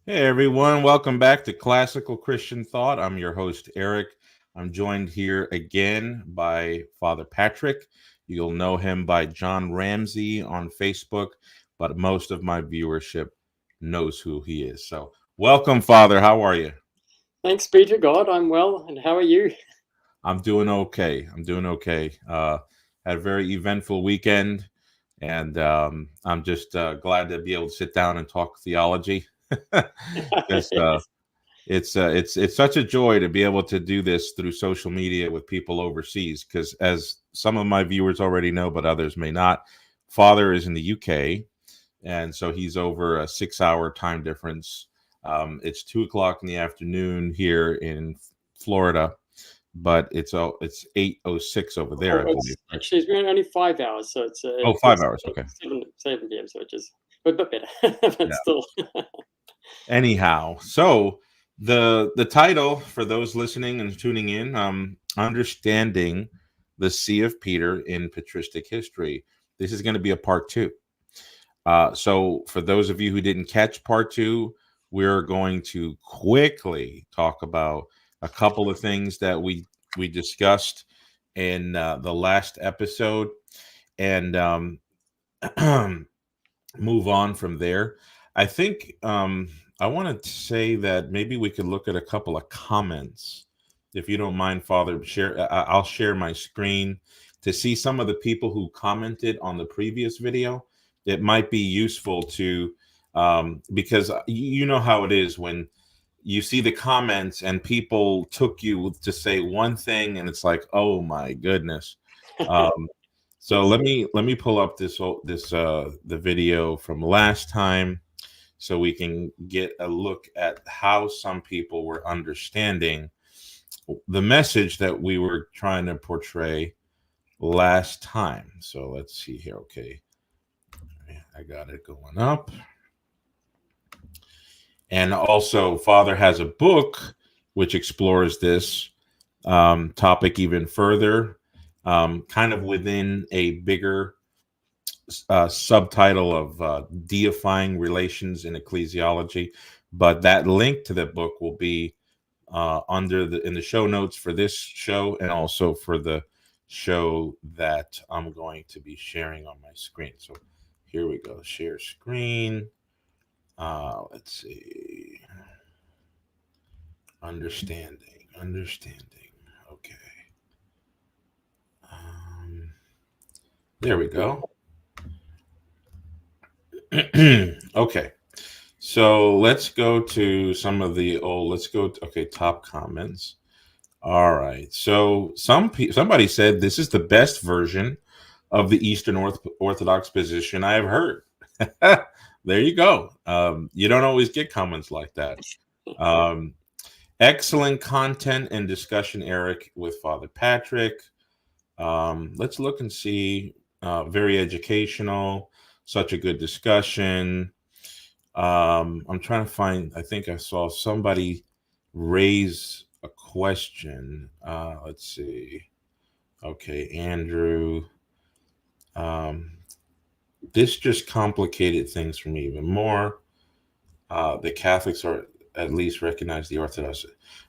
Hey everyone, welcome back to Classical Christian Thought. I'm your host, Eric. I'm joined here again by Father Patrick. You'll know him by John Ramsey on Facebook, but most of my viewership knows who he is. So, welcome, Father. How are you? Thanks be to God, I'm well. And how are you? I'm doing okay. Had a very eventful weekend, and I'm just glad to be able to sit down and talk theology. Because Yes. it's such a joy to be able to do this through social media with people overseas, because as some of my viewers already know but others may not, Father is in the UK, and so he's over a 6 hour time difference. It's 2 o'clock in the afternoon here in Florida, but it's 8:06 over there, Oh, I believe, it's right? actually it's been only 5 hours, so Oh, it's 5 hours, okay. 7 p.m. So which is but better, but Yeah. still. Anyhow, so the title for those listening and tuning in, understanding the See of Peter in Patristic History. This is going to be a part two. So for those of you who didn't catch part two, we're going to quickly talk about a couple of things that we discussed in the last episode, and move on from there. I think I want to say that maybe we could look at a couple of comments, if you don't mind, Father. I'll share my screen to see some of the people who commented on the previous video. It might be useful to, because you know how it is when you see the comments and people took you to say one thing, and it's like, oh my goodness. Um, so Yes. let me pull up the video from last time, so we can get a look at how some people were understanding the message that we were trying to portray last time. So let's see here. Okay, I got it going up. And also, Father has a book which explores this topic even further, kind of within a bigger subtitle of deifying relations in ecclesiology. But that link to that book will be under in the show notes for this show, and also for the show that I'm going to be sharing on my screen. So here we go. Share screen. Let's see. Understanding. Okay. Um, there we go. Okay. So let's go to some of the old. Let's go. Okay, top comments. All right. So somebody said this is the best version of the Eastern Orthodox position I have heard. There you go. You don't always get comments like that. Um, Excellent content and discussion, Eric, with Father Patrick. Let's look and see. Very educational. Such a good discussion. I'm trying to find. I think I saw somebody raise a question. Let's see. Okay, Andrew. Um, this just complicated things for me even more. The Catholics are at least recognize the Orthodox.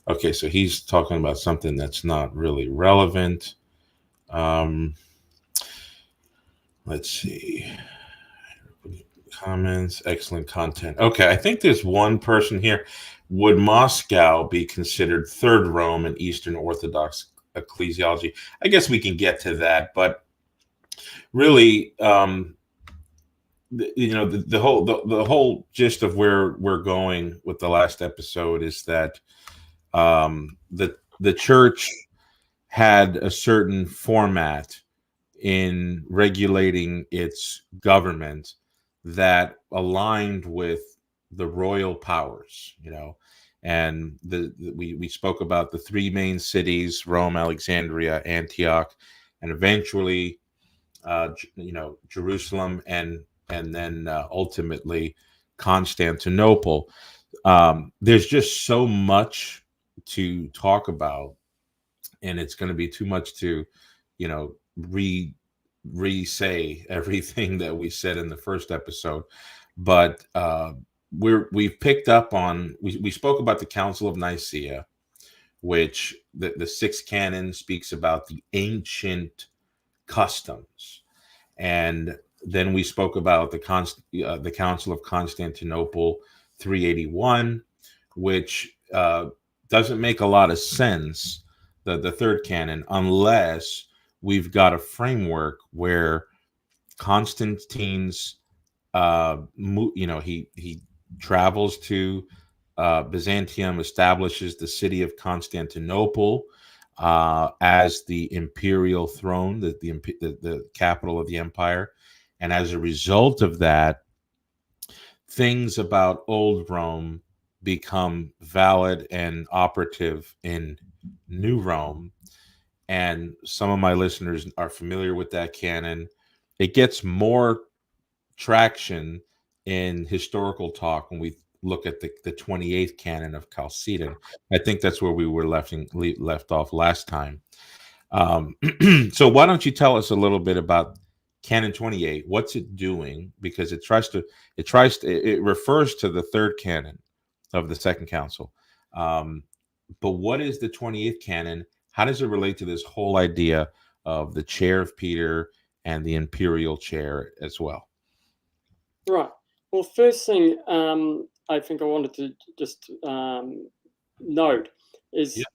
Okay, so he's talking about something that's not really relevant. Um, let's see. Comments, excellent content. Okay, I think there's one person here. Would Moscow be considered Third Rome in Eastern Orthodox ecclesiology? I guess we can get to that, but really, the whole gist of where we're going with the last episode is that the church had a certain format in regulating its government that aligned with the royal powers, and we spoke about the three main cities: Rome, Alexandria, Antioch, and eventually Jerusalem, and then ultimately Constantinople. There's just so much to talk about, and it's going to be too much to, you know, re say everything that we said in the first episode. But we've picked up on, we spoke about the Council of Nicaea, which the sixth canon speaks about the ancient customs. And then we spoke about the Council of Constantinople 381, which doesn't make a lot of sense, the third canon, unless we've got a framework where Constantine's, he travels to Byzantium, establishes the city of Constantinople as the imperial throne, the capital of the empire. And as a result of that, things about old Rome become valid and operative in New Rome. And some of my listeners are familiar with that canon. It gets more traction in historical talk when we look at the 28th canon of Chalcedon. I think that's where we were left off last time. So why don't you tell us a little bit about Canon 28? What's it doing? Because it refers to the third canon of the Second Council. But what is the 28th canon? How does it relate to this whole idea of the chair of Peter and the imperial chair as well? Right. Well, first thing I think I wanted to just note is,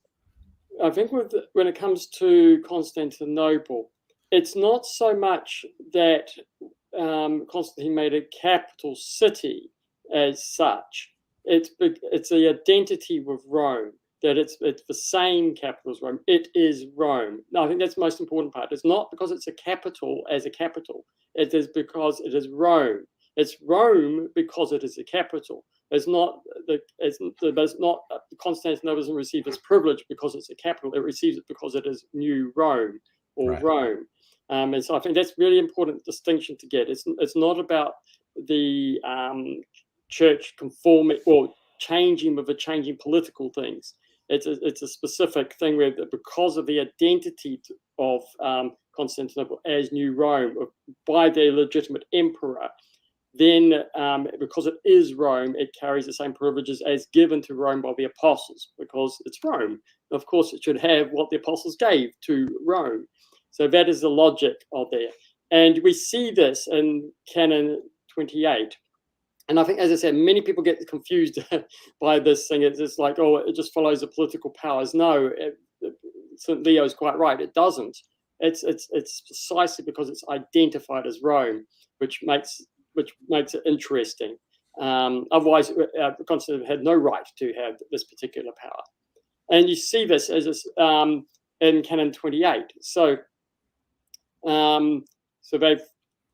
I think when it comes to Constantinople, it's not so much that Constantine made a capital city as such. It's the identity with Rome, that it's the same capital as Rome. It is Rome. No, I think that's the most important part. It's not because it's a capital as a capital. It is because it is Rome. It's Rome because it is a capital. It's not Constantinople doesn't receive its privilege because it's a capital. It receives it because it is New Rome or Right. Rome. And so I think that's really important distinction to get. It's not about the church conforming or changing with the changing political things. It's a specific thing where, because of the identity of Constantinople as New Rome by their legitimate emperor, then because it is Rome, it carries the same privileges as given to Rome by the apostles, because it's Rome. Of course, it should have what the apostles gave to Rome. So that is the logic of there. And we see this in Canon 28. And I think, as I said, many people get confused by this thing. It's just like, oh, it just follows the political powers. No, St. Leo's quite right. It doesn't. It's precisely because it's identified as Rome, which makes it interesting. Otherwise, Constantine had no right to have this particular power. And you see this as in Canon 28. So they've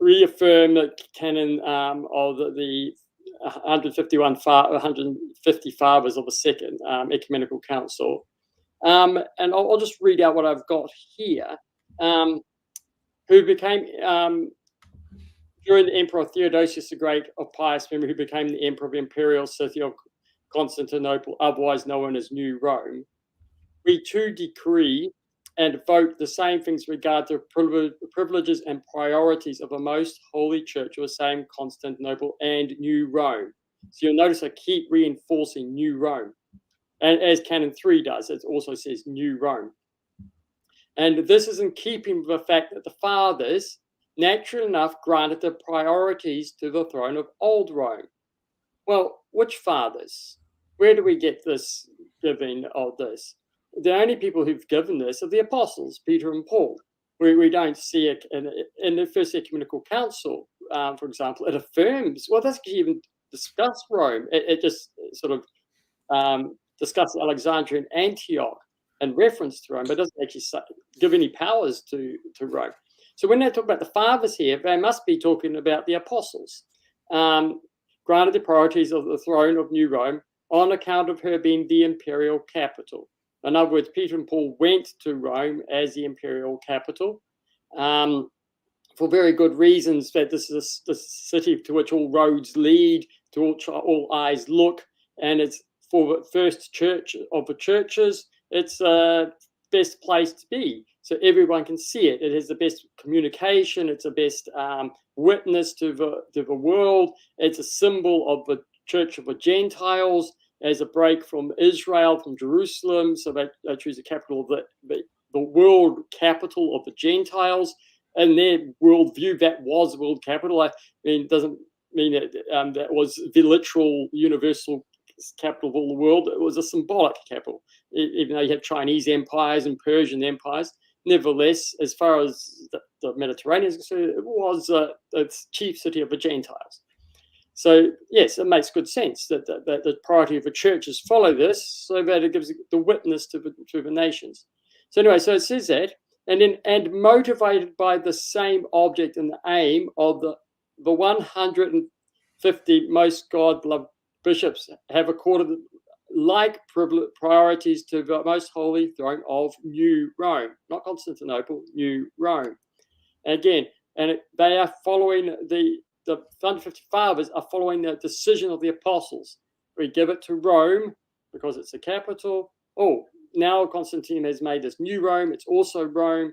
reaffirmed the canon of the 150 fathers of the Second Ecumenical Council. And I'll just read out what I've got here. Who became, during the Emperor Theodosius the Great of pious memory, who became the Emperor of the Imperial City of Constantinople, otherwise known as New Rome, we too decree and vote the same things with regard to privileges and priorities of a most holy church of the same Constantinople and New Rome. So you'll notice I keep reinforcing New Rome. And as Canon 3 does, it also says New Rome. And this is in keeping with the fact that the fathers, naturally enough, granted the priorities to the throne of Old Rome. Well, which fathers? Where do we get this giving of this? The only people who've given this are the apostles, Peter and Paul. We don't see it in the First Ecumenical Council, for example. It affirms, well, it doesn't even discuss Rome. It just sort of discusses Alexandria and Antioch and reference to Rome, but it doesn't actually give any powers to Rome. So when they talk about the fathers here, they must be talking about the apostles. Granted the priorities of the throne of New Rome on account of her being the imperial capital. In other words, Peter and Paul went to Rome as the imperial capital for very good reasons, that this is the city to which all roads lead, to which all eyes look, and it's for the first church of the churches. It's the best place to be, so everyone can see it. It has the best communication. It's the best witness to the world. It's a symbol of the Church of the Gentiles as a break from Israel, from Jerusalem. So they choose the capital of the world capital of the Gentiles. And their worldview, that was the world capital. I mean, it doesn't mean that was the literal universal capital of all the world. It was a symbolic capital, even though you have Chinese empires and Persian empires. Nevertheless, as far as the Mediterranean is concerned, it was the chief city of the Gentiles. So, yes, it makes good sense that the priority of the churches follow this, so that it gives the witness to the nations. So anyway, so it says that, and motivated by the same object and the aim of the 150 most God-beloved bishops have accorded like priorities to the most holy throne of New Rome, not Constantinople, New Rome. And again, they are following the 150 fathers are following the decision of the apostles. We give it to Rome because it's the capital. Oh, now Constantine has made this New Rome. It's also Rome.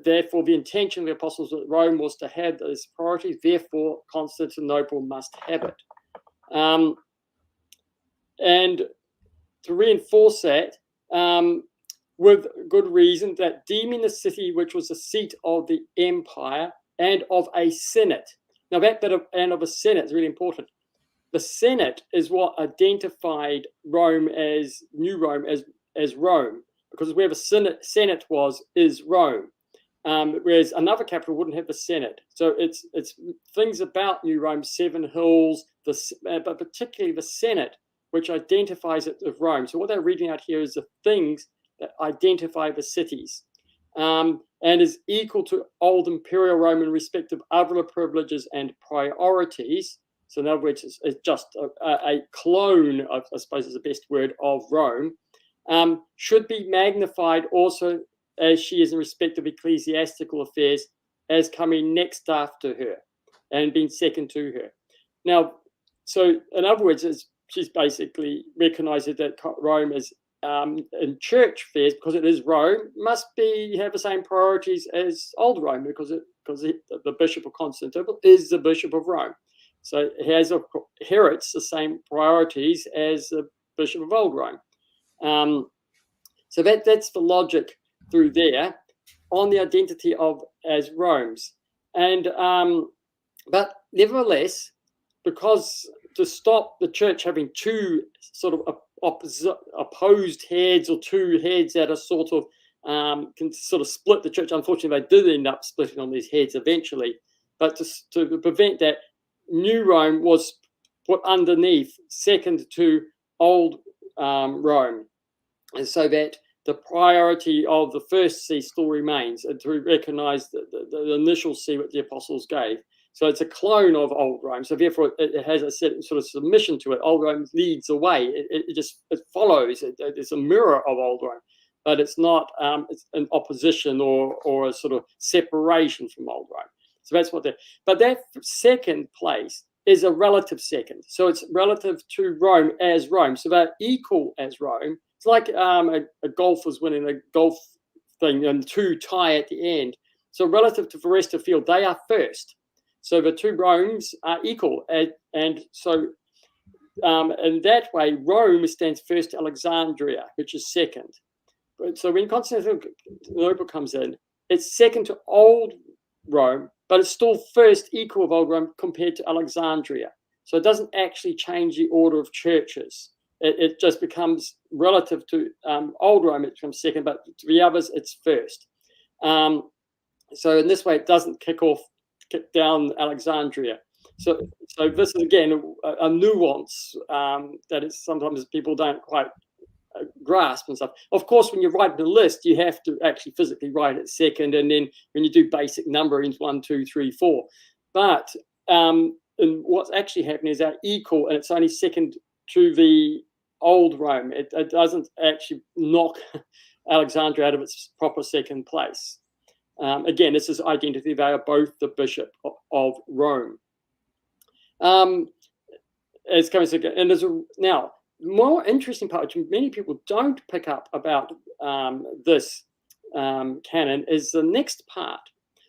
Therefore, the intention of the apostles that Rome was to have those priorities. Therefore, Constantinople must have it. And to reinforce that, with good reason, that deeming the city which was the seat of the empire and of a senate. Now, that bit of and of a senate is really important. The senate is what identified Rome as New Rome as Rome, because where the senate is Rome. Whereas another capital wouldn't have the senate. So it's things about New Rome, Seven Hills, but particularly the senate, which identifies it with Rome. So what they're reading out here is the things that identify the cities, and is equal to old Imperial Rome in respect of other privileges and priorities. So in other words, it's just a clone, I suppose is the best word, of Rome, should be magnified also as she is in respect of ecclesiastical affairs as coming next after her and being second to her. Now, so in other words, she's basically recognizing that Rome is in church affairs, because it is Rome, must have the same priorities as old Rome, because the Bishop of Constantinople is the Bishop of Rome. So it inherits the same priorities as the Bishop of old Rome. So that's the logic through there on the identity as Rome's. And but nevertheless, because to stop the church having two sort of opposed heads, or two heads that are sort of can sort of split the church. Unfortunately, they did end up splitting on these heads eventually. But to prevent that, New Rome was put underneath, second to old Rome, and so that the priority of the first see still remains, and to recognize the initial see what the apostles gave. So it's a clone of old Rome. So therefore, it has a certain sort of submission to it. Old Rome leads the way. It follows. It's a mirror of old Rome, but it's not it's an opposition or a sort of separation from old Rome. So that's what but that second place is a relative second. So it's relative to Rome as Rome. So they're equal as Rome. It's like a golfer's winning a golf thing and two tie at the end. So relative to the rest of the field, they are first. So the two Romes are equal. And so in that way, Rome stands first to Alexandria, which is second. So when Constantinople comes in, it's second to old Rome, but it's still first equal of old Rome compared to Alexandria. So it doesn't actually change the order of churches. It just becomes relative to old Rome, it becomes second, but to the others, it's first. So in this way, it doesn't kick down Alexandria. So this is, again, a nuance that is sometimes people don't quite grasp and stuff. Of course, when you write the list, you have to actually physically write it second, and then when you do basic numberings, 1, 2, 3, 4. But and what's actually happening is they're equal, and it's only second to the old Rome. It doesn't actually knock Alexandria out of its proper second place. Again, this is identity. They are both the Bishop of Rome. It's coming second, and now more interesting part, which many people don't pick up about this canon, is the next part.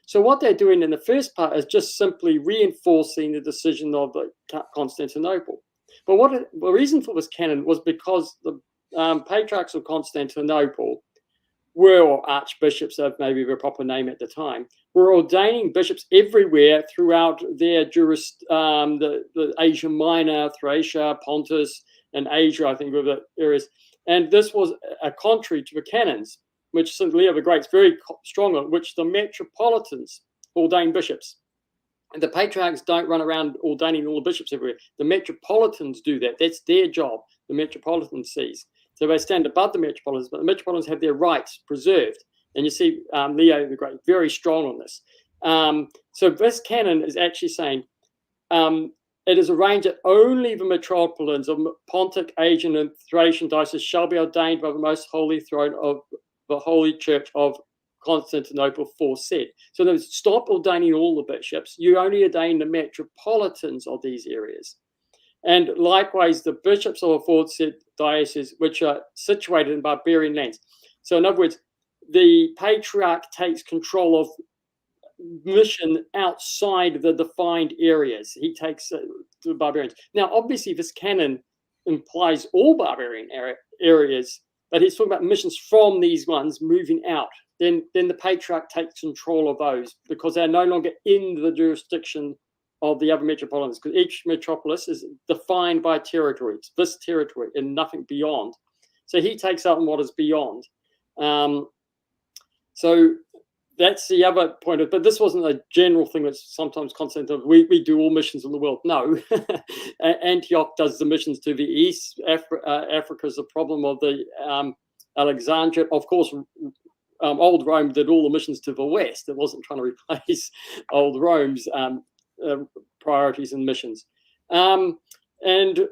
So what they're doing in the first part is just simply reinforcing the decision of Constantinople. But the reason for this canon was because the patriarchs of Constantinople or archbishops, of maybe the proper name at the time, were ordaining bishops everywhere throughout their the Asia Minor, Thracia, Pontus, and Asia, I think, were the areas. And this was a contrary to the canons, which St. Leo the Great's very strong on, which the metropolitans ordain bishops. And the patriarchs don't run around ordaining all the bishops everywhere. The metropolitans do that. That's their job, the metropolitan sees. So they stand above the metropolitans, but the metropolitans have their rights preserved. And you see Leo the Great very strong on this. So this canon is actually saying it is arranged that only the metropolitans of Pontic, Asian, and Thracian dioceses shall be ordained by the most holy throne of the Holy Church of Constantinople foresaid. So they stop ordaining all the bishops. You only ordain the metropolitans of these areas. And likewise, the bishops of the aforesaid dioceses, which are situated in barbarian lands. So in other words, the patriarch takes control of mission outside the defined areas. He takes the barbarians. Now, obviously, this canon implies all barbarian areas, but he's talking about missions from these ones moving out. Then the patriarch takes control of those because they're no longer in the jurisdiction of the other metropolitans, because each metropolis is defined by territory. It's this territory and nothing beyond. So he takes up what is beyond. So that's the other point. But this wasn't a general thing that's sometimes Constantinople. We do all missions in the world. No. Antioch does the missions to the east. Africa is the problem of the Alexandria. Of course, old Rome did all the missions to the west. It wasn't trying to replace old Rome's priorities and missions. And the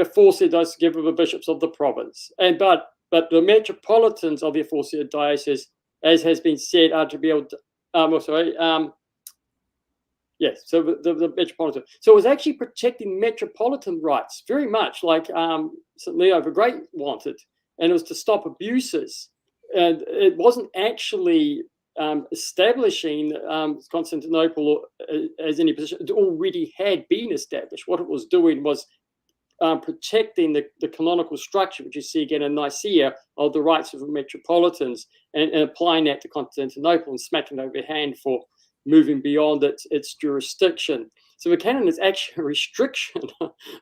aforesaid does give the bishops of the province. But the metropolitans of the aforesaid diocese, as has been said, are to be able to, yes, so the metropolitan. So it was actually protecting metropolitan rights, very much like St. Leo the Great wanted, and it was to stop abuses. And it wasn't actually establishing Constantinople as any position. It already had been established. What it was doing was protecting the canonical structure, which you see again in Nicaea, of the rights of the metropolitans, and applying that to Constantinople and smacking over their hand for moving beyond its jurisdiction. So the canon is actually a restriction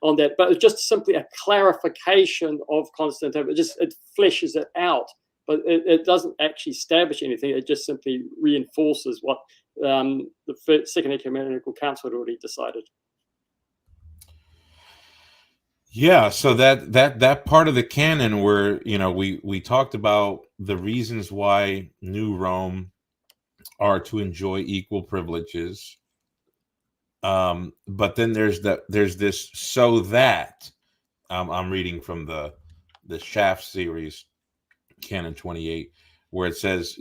on that, but it's just simply a clarification of Constantinople. It fleshes it out, but it doesn't actually establish anything. It just simply reinforces what the Second Ecumenical Council had already decided. Yeah, so that part of the canon where we talked about the reasons why New Rome are to enjoy equal privileges, but then there's this so that I'm reading from the Shaft series, Canon 28, where it says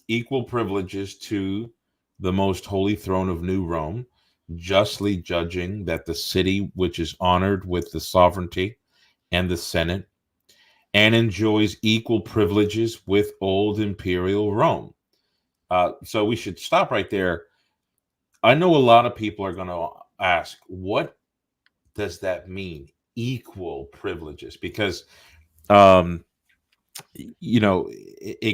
equal privileges to the most holy throne of New Rome, justly judging that the city which is honored with the sovereignty and the Senate and enjoys equal privileges with old Imperial Rome. So we should stop right there. I know a lot of people are going to ask, what does that mean? Equal privileges? Because, it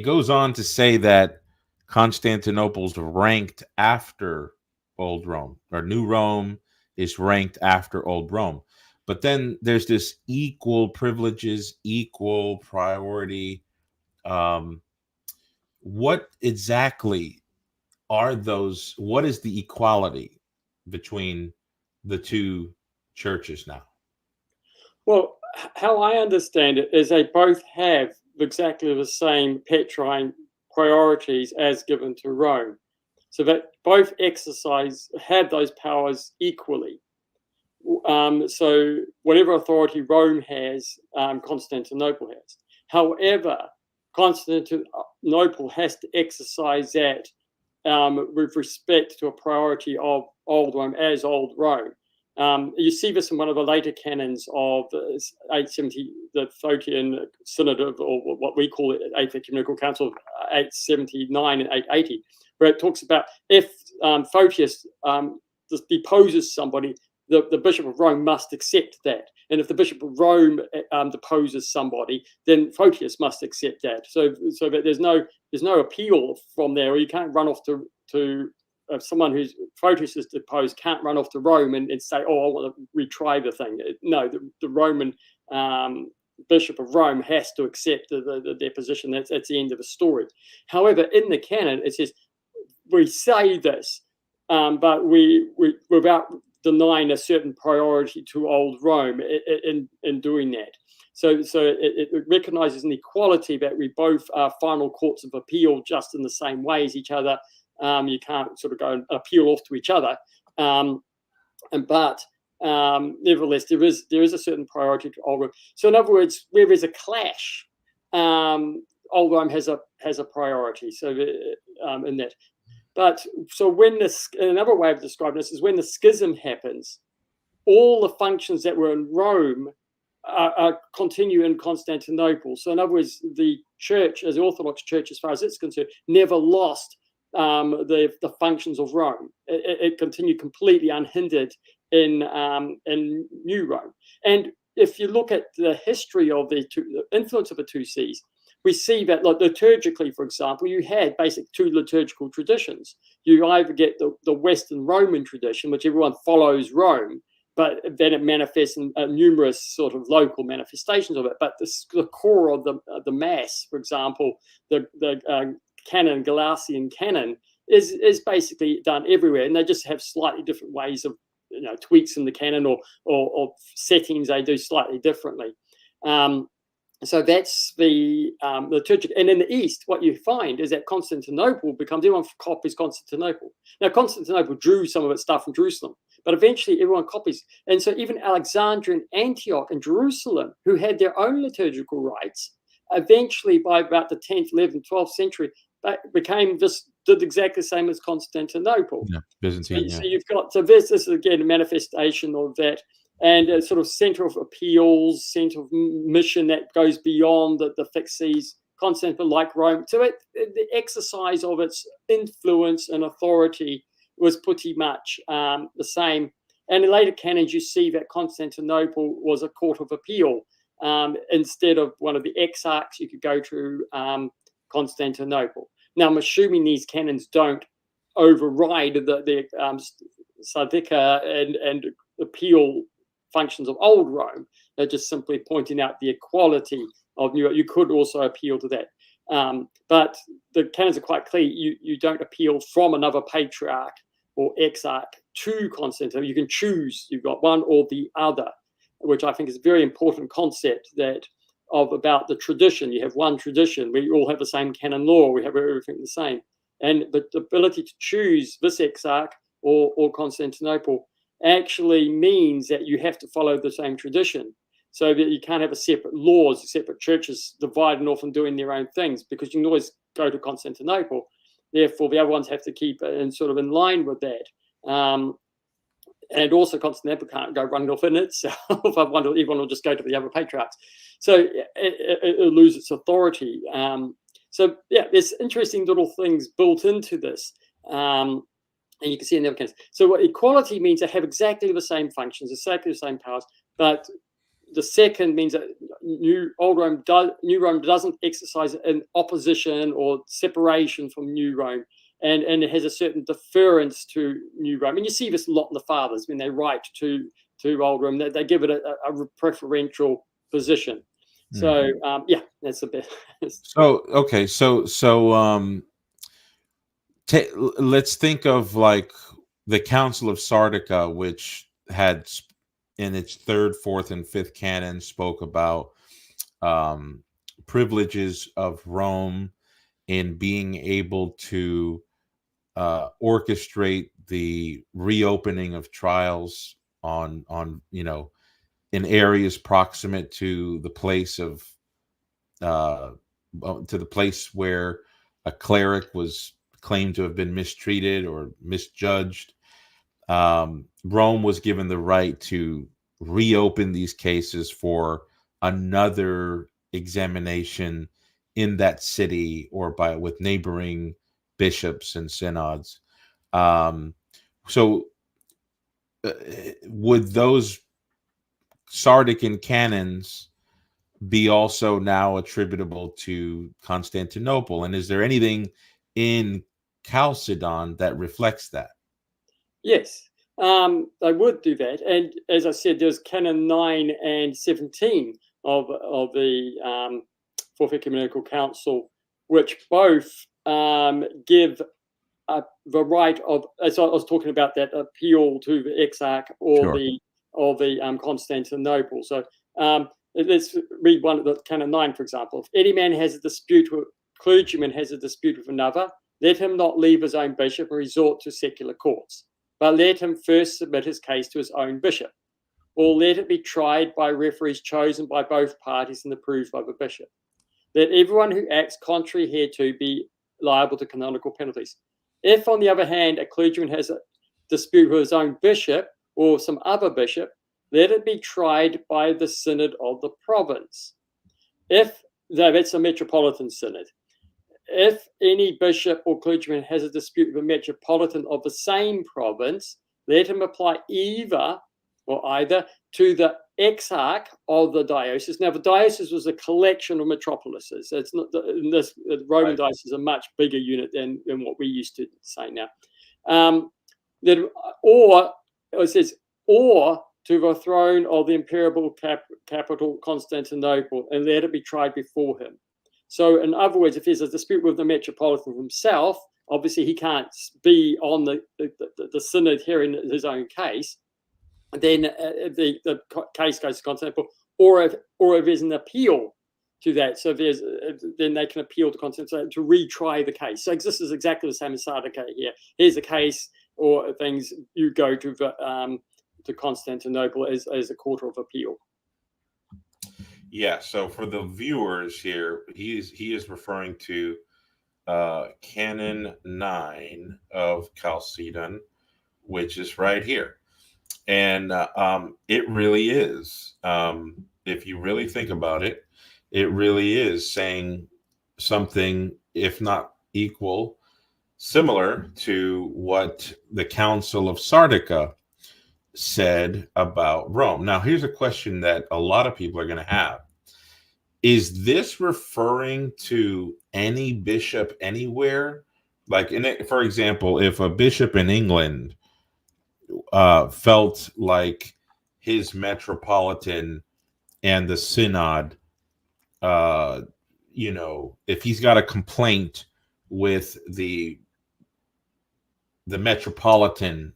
goes on to say that Constantinople's ranked after Old Rome, or New Rome is ranked after Old Rome. But then there's this equal privileges, equal priority. What exactly are those? What is the equality between the two churches now? Well, how I understand it is they both have exactly the same Petrine priorities as given to Rome. So that both have those powers equally. So whatever authority Rome has, Constantinople has. However, Constantinople has to exercise that with respect to a priority of Old Rome as Old Rome. You see this in one of the later canons of the 870, the Photian Synod of, or what we call it, Eighth Ecumenical Council of 879 and 880, where it talks about if Photius deposes somebody, the Bishop of Rome must accept that. And if the Bishop of Rome deposes somebody, then Photius must accept that. So that there's no appeal from there, or you can't run off to someone who's Photius is deposed can't run off to Rome and say, oh, I want to retry the thing. No, the Roman Bishop of Rome has to accept the deposition. That's the end of the story. However, in the canon, it says we say this, but we without denying a certain priority to old Rome in doing that. So it recognizes an equality that we both are final courts of appeal just in the same way as each other. You can't sort of go and appeal off to each other. But nevertheless, there is a certain priority to old Rome. So in other words, where there's a clash, old Rome has a priority. So in that. But so when another way of describing this is when the schism happens, all the functions that were in Rome continue in Constantinople. So in other words, the church, as the Orthodox Church, as far as it's concerned, never lost the functions of Rome. It continued completely unhindered in New Rome. And if you look at the history of the influence of the two sees, we see that, like liturgically, for example, you had basically two liturgical traditions. You either get the Western Roman tradition, which everyone follows Rome, but then it manifests in numerous sort of local manifestations of it. But the core of the Mass, for example, the Canon, Galatian Canon, is basically done everywhere, and they just have slightly different ways of tweaks in the canon or settings they do slightly differently. So that's the liturgic. And in the East, what you find is that Constantinople everyone copies Constantinople. Now, Constantinople drew some of its stuff from Jerusalem, but eventually everyone copies. And so even Alexandria and Antioch and Jerusalem, who had their own liturgical rites, eventually by about the 10th, 11th, 12th century, did exactly the same as Constantinople. Yeah, Byzantine. So you've got, this is again a manifestation of that. And a sort of center of appeals, center of mission that goes beyond the fixed sees, Constantinople, like Rome. So the exercise of its influence and authority was pretty much the same. And in later canons, you see that Constantinople was a court of appeal. Instead of one of the exarchs, you could go to Constantinople. Now, I'm assuming these canons don't override the Sardica and appeal functions of old Rome. They're just simply pointing out the equality of New Rome. You could also appeal to that. But the canons are quite clear. You don't appeal from another patriarch or exarch to Constantinople. You can choose. You've got one or the other, which I think is a very important concept about the tradition. You have one tradition. We all have the same canon law. We have everything the same. And the ability to choose this exarch or Constantinople actually means that you have to follow the same tradition, so that you can't have separate laws, separate churches dividing off and doing their own things, because you can always go to Constantinople. Therefore, the other ones have to keep it in sort of in line with that. And also, Constantinople can't go running off in itself. Everyone will just go to the other patriarchs. So it loses its authority. So yeah, there's interesting little things built into this. And you can see in the other cases. So what equality means, they have exactly the same functions, exactly the same powers, but the second means that New Rome doesn't exercise an opposition or separation from New Rome, and it has a certain deference to New Rome. And you see this a lot in the Fathers when they write to Old Rome, they give it a preferential position. So yeah, that's a bit. So okay, let's think of like the Council of Sardica, which had in its 3rd, 4th, and 5th canon spoke about privileges of Rome in being able to orchestrate the reopening of trials on in areas proximate to the place where a cleric was claimed to have been mistreated or misjudged. Rome was given the right to reopen these cases for another examination in that city or with neighboring bishops and synods. So would those Sardican canons be also now attributable to Constantinople? And is there anything in Chalcedon that reflects that? Yes, they would do that. And as I said, there's Canon 9 and 17 of the Fourth Ecumenical Council, which both give the right of, as I was talking about, that appeal to the exarch or the Constantinople. So let's read one of the Canon 9, for example. If any man has a dispute with clergyman has a dispute with another, let him not leave his own bishop and resort to secular courts, but let him first submit his case to his own bishop, or let it be tried by referees chosen by both parties and approved by the bishop. Let everyone who acts contrary hereto be liable to canonical penalties. If, on the other hand, a clergyman has a dispute with his own bishop or some other bishop, let it be tried by the synod of the province. That's a metropolitan synod. If any bishop or clergyman has a dispute with a metropolitan of the same province, let him apply either to the exarch of the diocese. Now, the diocese was a collection of metropolises. It's not the Roman diocese is a much bigger unit than what we used to say now. It says, or to the throne of the imperial capital Constantinople, and let it be tried before him. So, in other words, if there's a dispute with the metropolitan himself, obviously he can't be on the synod hearing his own case. Then the case goes to Constantinople, or if there's an appeal to that, so then they can appeal to Constantinople to retry the case. So this is exactly the same as Sardica here. Here's a case or things, you go to Constantinople as a court of appeal. Yeah. So for the viewers here, he is referring to Canon 9 of Chalcedon, which is right here. And it really is, if you really think about it, it really is saying something, if not equal, similar to what the Council of Sardica said about Rome. Now, here's a question that a lot of people are going to have. Is this referring to any bishop anywhere? Like, for example, if a bishop in England felt like his metropolitan and the synod, if he's got a complaint with the metropolitan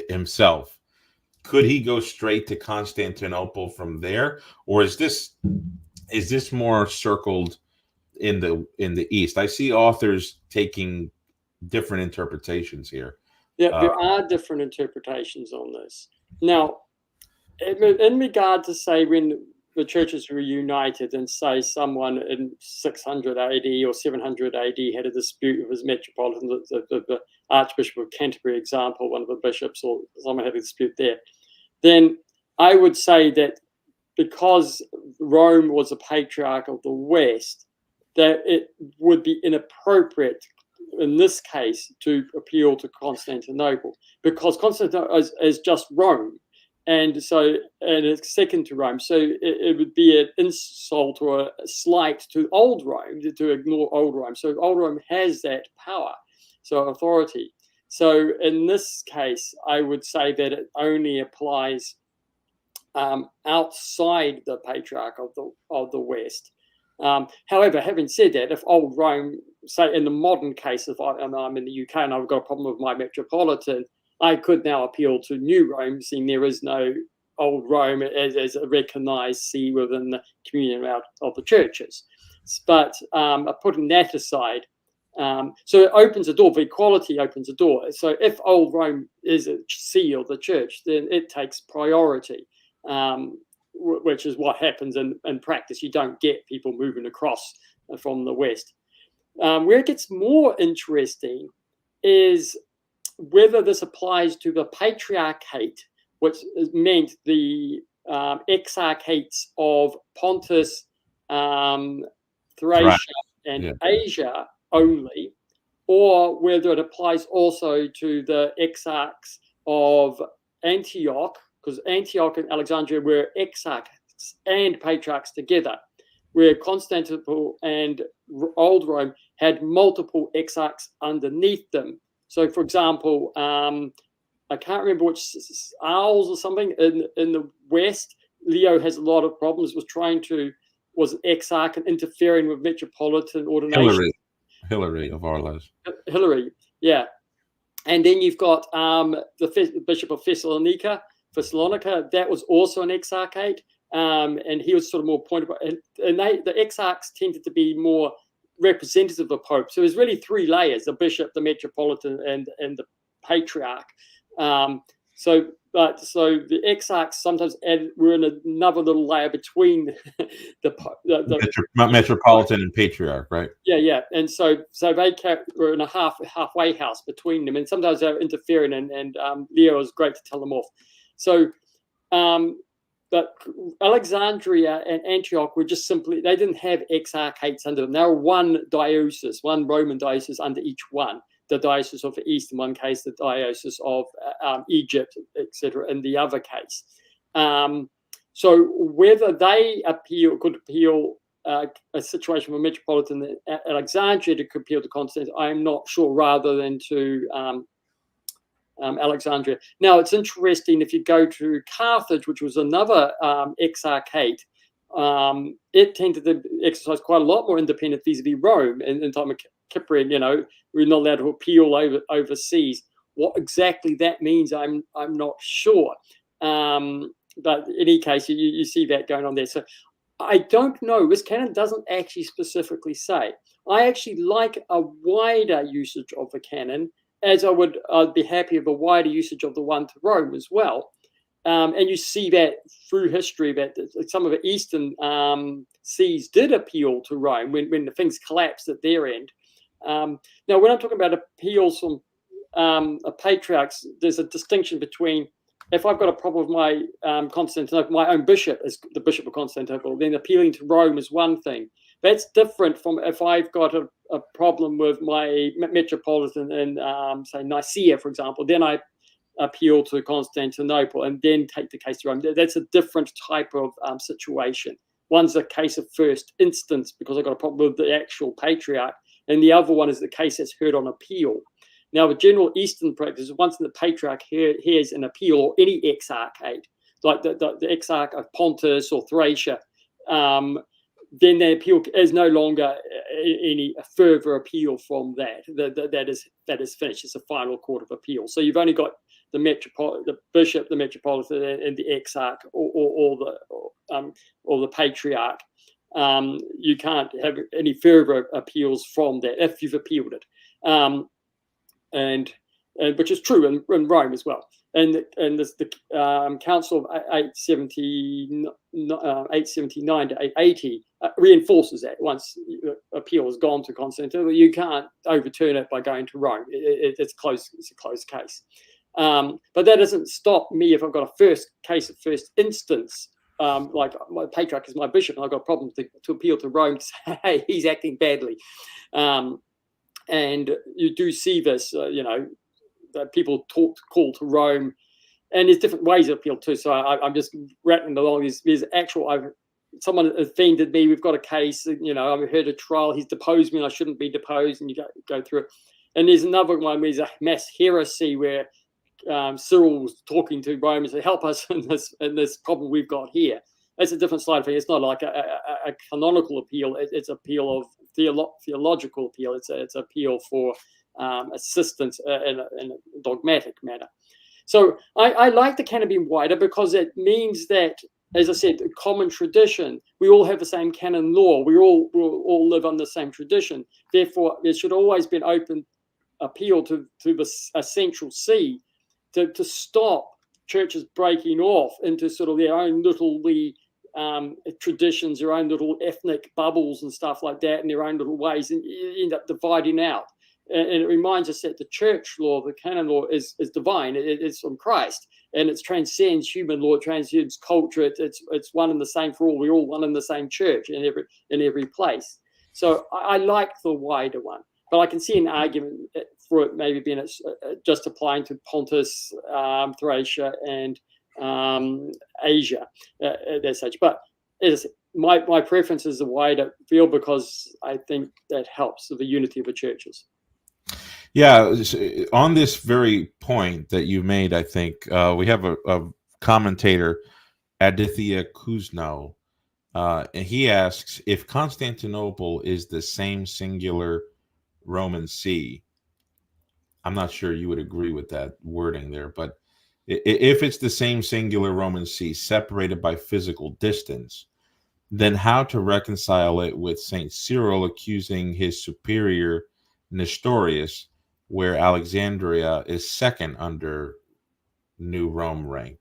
himself, could he go straight to Constantinople from there, or is this more circled in the East? I see authors taking different interpretations here. Yeah, there are different interpretations on this. Now, in regard to, say, when the churches were united, and say someone in 600 AD or 700 AD had a dispute with his metropolitan, the Archbishop of Canterbury, example, one of the bishops, or someone had a dispute there, then I would say that because Rome was a patriarch of the West, that it would be inappropriate in this case to appeal to Constantinople, because Constantinople is just Rome, and it's second to Rome. So it would be an insult or a slight to old Rome to ignore old Rome. So old Rome has that power, so authority. So in this case, I would say that it only applies outside the patriarch of the West. However, having said that, if old Rome, say in the modern case, if I'm in the UK and I've got a problem with my metropolitan, I could now appeal to New Rome, seeing there is no old Rome as a recognised see within the communion of the churches. But putting that aside, so it opens a door, the equality opens a door. So if old Rome is a see of the church, then it takes priority. Which is what happens in practice. You don't get people moving across from the West. Where it gets more interesting is whether this applies to the patriarchate, which meant the exarchates of Pontus, Thracia, and Asia only, or whether it applies also to the exarchs of Antioch, because Antioch and Alexandria were exarchs and patriarchs together, where Constantinople and Old Rome had multiple exarchs underneath them. So, for example, I can't remember which Arles or something in the West. Leo has a lot of problems. Was an exarch and interfering with metropolitan ordination. Hilary of Arles. Hilary, yeah. And then you've got the Bishop of Thessalonica. That was also an exarchate, and he was sort of more pointed. And the exarchs tended to be more representative of the Pope. So there's really three layers: the bishop, the metropolitan, and the patriarch. So the exarchs sometimes were in another little layer between the metropolitan and patriarch, right? Yeah. And so they were in a halfway house between them, and sometimes they were interfering, and Leo was great to tell them off. So, but Alexandria and Antioch were just simply, they didn't have exarchates under them. They were one diocese, one Roman diocese under each one. The diocese of the East in one case, the diocese of Egypt, etc. in the other case. So whether they could appeal a situation for Metropolitan Alexandria to appeal to Constantine, I'm not sure, rather than to Alexandria. Now, it's interesting, if you go to Carthage, which was another exarchate, it tended to exercise quite a lot more independent vis-a-vis Rome in time of Cyprian. We're not allowed to appeal overseas. What exactly that means, I'm not sure. But in any case, you see that going on there. So I don't know. This canon doesn't actually specifically say. I actually like a wider usage of the canon, as I'd be happy with a wider usage of the one to Rome as well. And you see that through history, that some of the Eastern sees did appeal to Rome when the things collapsed at their end. Now, when I'm talking about appeals from patriarchs, there's a distinction between, if I've got a problem with my Constantinople, my own bishop is the Bishop of Constantinople, then appealing to Rome is one thing. That's different from if I've got a problem with my metropolitan in, say, Nicaea, for example, then I appeal to Constantinople and then take the case to Rome. That's a different type of situation. One's a case of first instance because I've got a problem with the actual patriarch, and the other one is the case that's heard on appeal. Now, the general Eastern practice, once the patriarch hears an appeal, or any exarchate, like the exarch of Pontus or Thracia, then the appeal is no longer any further appeal from that. That is finished. It's a final court of appeal. So you've only got the bishop, the metropolitan, and the exarch, or the patriarch. You can't have any further appeals from that if you've appealed it, and which is true in Rome as well. And the Council of 879 to 880 reinforces that. Once appeal has gone to Constantinople, you can't overturn it by going to Rome. It's close. It's a closed case. But that doesn't stop me if I've got a case of first instance. Like my patriarch is my bishop, and I've got a problem to appeal to Rome to say, hey, he's acting badly. And you do see this, that people call to Rome, and there's different ways of appeal too. So I'm just rattling along. There's actual, someone offended me. We've got a case. I've heard a trial. He's deposed me, and I shouldn't be deposed. And you go through it. And there's another one where there's a mass heresy where Cyril's talking to Rome and say, help us in this problem we've got here. That's a different side of it. It's not like a canonical appeal. It's appeal of theological appeal. It's appeal for assistance in a dogmatic manner. So I like the canon being wider because it means that, as I said, common tradition. We all have the same canon law. We all live on the same tradition. Therefore, there should always be an open appeal to the central see to stop churches breaking off into sort of their own little traditions, their own little ethnic bubbles and stuff like that, in their own little ways, and you end up dividing out. And it reminds us that the church law, the canon law, is divine. It's from Christ, and it transcends human law, it transcends culture. It's one and the same for all. We're all one in the same church in every place. So I like the wider one, but I can see an argument for it maybe being just applying to Pontus, Thracia, and Asia as such. But my preference is the wider field because I think that helps with the unity of the churches. Yeah, on this very point that you made, I think we have a commentator, Aditya Kuzno, and he asks if Constantinople is the same singular Roman see. I'm not sure you would agree with that wording there, but if it's the same singular Roman see separated by physical distance, then how to reconcile it with St. Cyril accusing his superior Nestorius, where Alexandria is second under New Rome rank?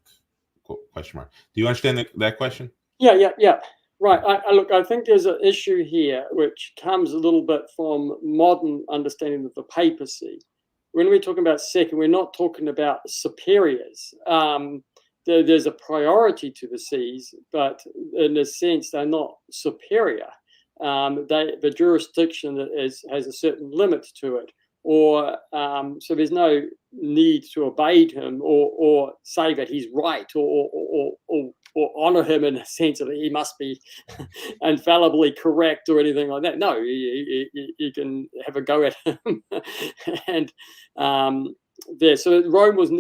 Question mark. Do you understand that question? Yeah. Right. I think there's an issue here which comes a little bit from modern understanding of the papacy. When we're talking about second, we're not talking about superiors. There's a priority to the sees, but in a sense, they're not superior. The jurisdiction has a certain limit to it, or so there's no need to obey him or say that he's right or honor him in a sense that he must be infallibly correct or anything like that. No, you can have a go at him, and so Rome was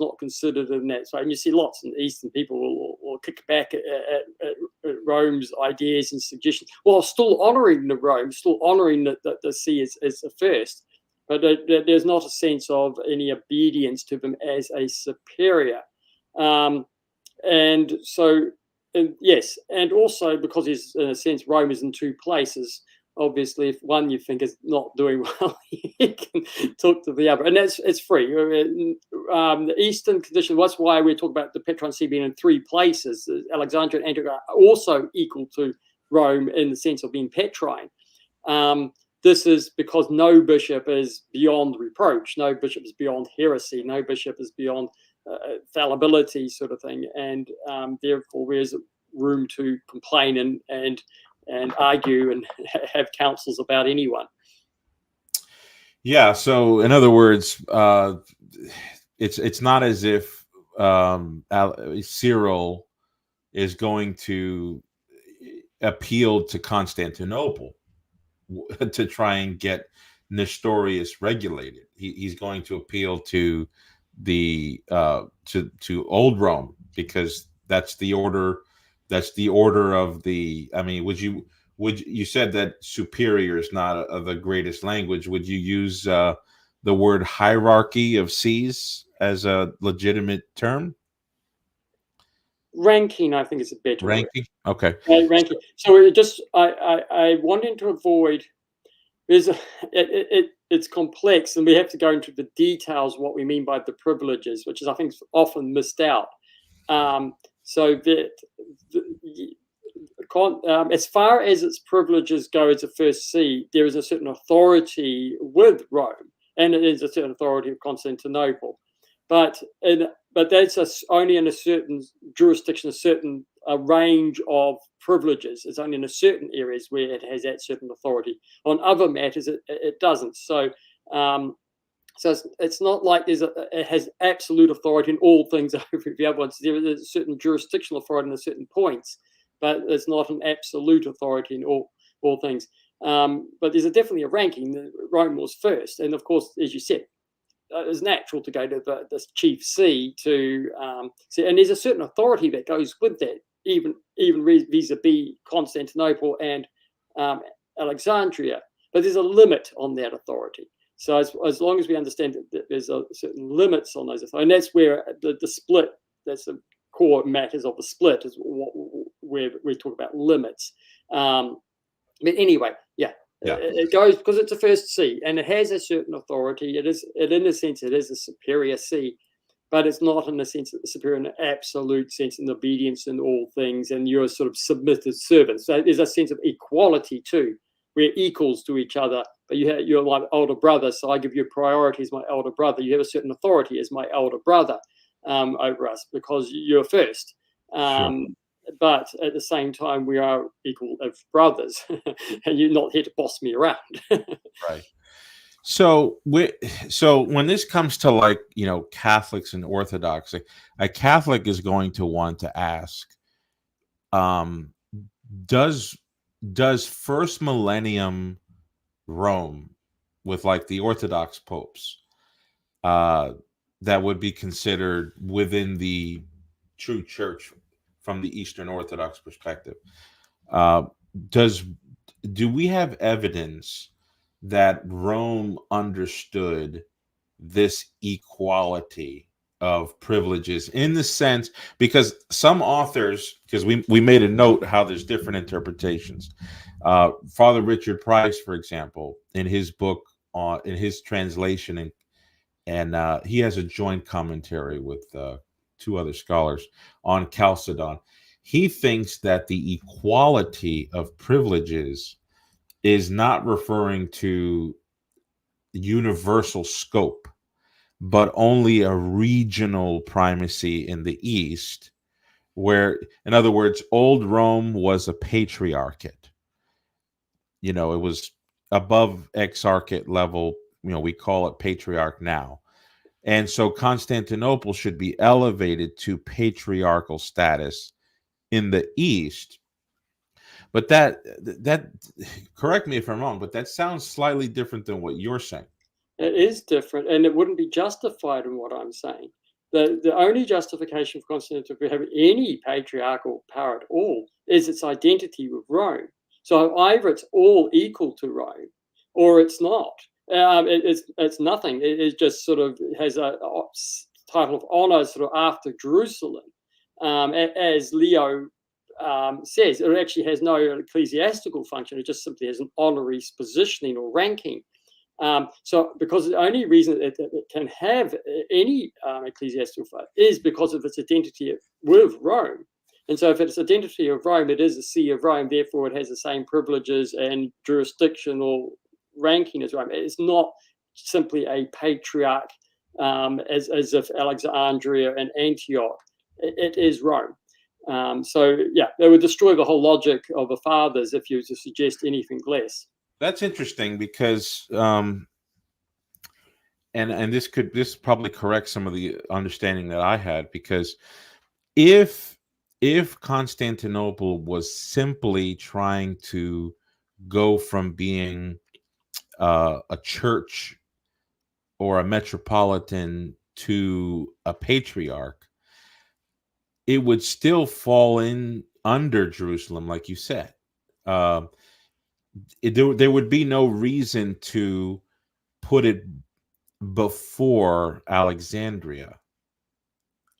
not considered in that. So and you see lots of Eastern people will kick back at Rome's ideas and suggestions, while still honouring the Rome, still honouring the see as the first. But there's not a sense of any obedience to them as a superior. And so, yes, and also because he's, in a sense, Rome is in two places. Obviously, if one you think is not doing well, you can talk to the other. And it's free. The Eastern condition, that's why we talk about the Petron See being in three places. Alexandria and Antioch are also equal to Rome in the sense of being Petrine. This is because no bishop is beyond reproach. No bishop is beyond heresy. No bishop is beyond fallibility, sort of thing. And therefore, there's room to complain and argue and have councils about anyone. Yeah. So, in other words, it's not as if Cyril is going to appeal to Constantinople to try and get Nestorius regulated. He's going to appeal to the to Old Rome, because that's the order. That's the order of the. I mean, would you said that superior is not the greatest language? Would you use the word hierarchy of sees as a legitimate term? Ranking, I think, is a better ranking. Word. Okay. Ranking. So I wanted to avoid. It's complex, and we have to go into the details of what we mean by the privileges, which is, I think, often missed out. So that as far as its privileges go as a first see, there is a certain authority with Rome, and it is a certain authority of Constantinople. But that's only in a certain jurisdiction, a certain range of privileges. It's only in a certain areas where it has that certain authority. On other matters, it doesn't. So it's not like it has absolute authority in all things over the other ones. There is a certain jurisdictional authority in certain points, but it's not an absolute authority in all things. But there's definitely a ranking. Rome was first, and of course, as you said, it's natural to go to the chief see to see, and there's a certain authority that goes with that, even vis-a-vis Constantinople and Alexandria. But there's a limit on that authority. So as long as we understand that there's a certain limits on those authorities, and that's where the split, that's the core matters of the split, is where we talk about limits. But anyway, yeah. It goes because it's a first see, and it has a certain authority. In a sense, it is a superior see, but it's not in the sense that the superior in an absolute sense in obedience in all things, and you're sort of submitted servants. So there's a sense of equality too. We're equals to each other, but you're my older brother, so I give you priority as my elder brother. You have a certain authority as my elder brother over us because you're first. Sure. But at the same time, we are equal as brothers, and you're not here to boss me around. Right. So when this comes to, like, Catholics and Orthodox, a Catholic is going to want to ask, um, does first millennium Rome, with like the Orthodox popes, uh, that would be considered within the true church from the Eastern Orthodox perspective, uh, does do we have evidence that Rome understood this equality of privileges, in the sense, because some authors, because we made a note how there's different interpretations. Father Richard Price, for example, in his book, in his translation, and he has a joint commentary with two other scholars on Chalcedon. He thinks that the equality of privileges is not referring to universal scope, but only a regional primacy in the East, where, in other words, old Rome was a patriarchate. It was above exarchate level. We call it patriarch now. And so Constantinople should be elevated to patriarchal status in the East. But that correct me if I'm wrong, but that sounds slightly different than what you're saying. It is different, and it wouldn't be justified in what I'm saying. The only justification for Constantinople having any patriarchal power at all is its identity with Rome. So either it's all equal to Rome, or it's not. It's nothing. It just sort of has a title of honor sort of after Jerusalem, as Leo says. It actually has no ecclesiastical function. It just simply has an honorary positioning or ranking. So, because the only reason it can have any ecclesiastical faith is because of its identity with Rome. And so, if it's identity of Rome, it is a see of Rome. Therefore, it has the same privileges and jurisdictional ranking as Rome. It's not simply a patriarch, as if Alexandria and Antioch. It is Rome. So, yeah, they would destroy the whole logic of the fathers if you were to suggest anything less. That's interesting, because and this probably corrects some of the understanding that I had, because if Constantinople was simply trying to go from being a church or a metropolitan to a patriarch, it would still fall in under Jerusalem, like you said. There would be no reason to put it before Alexandria,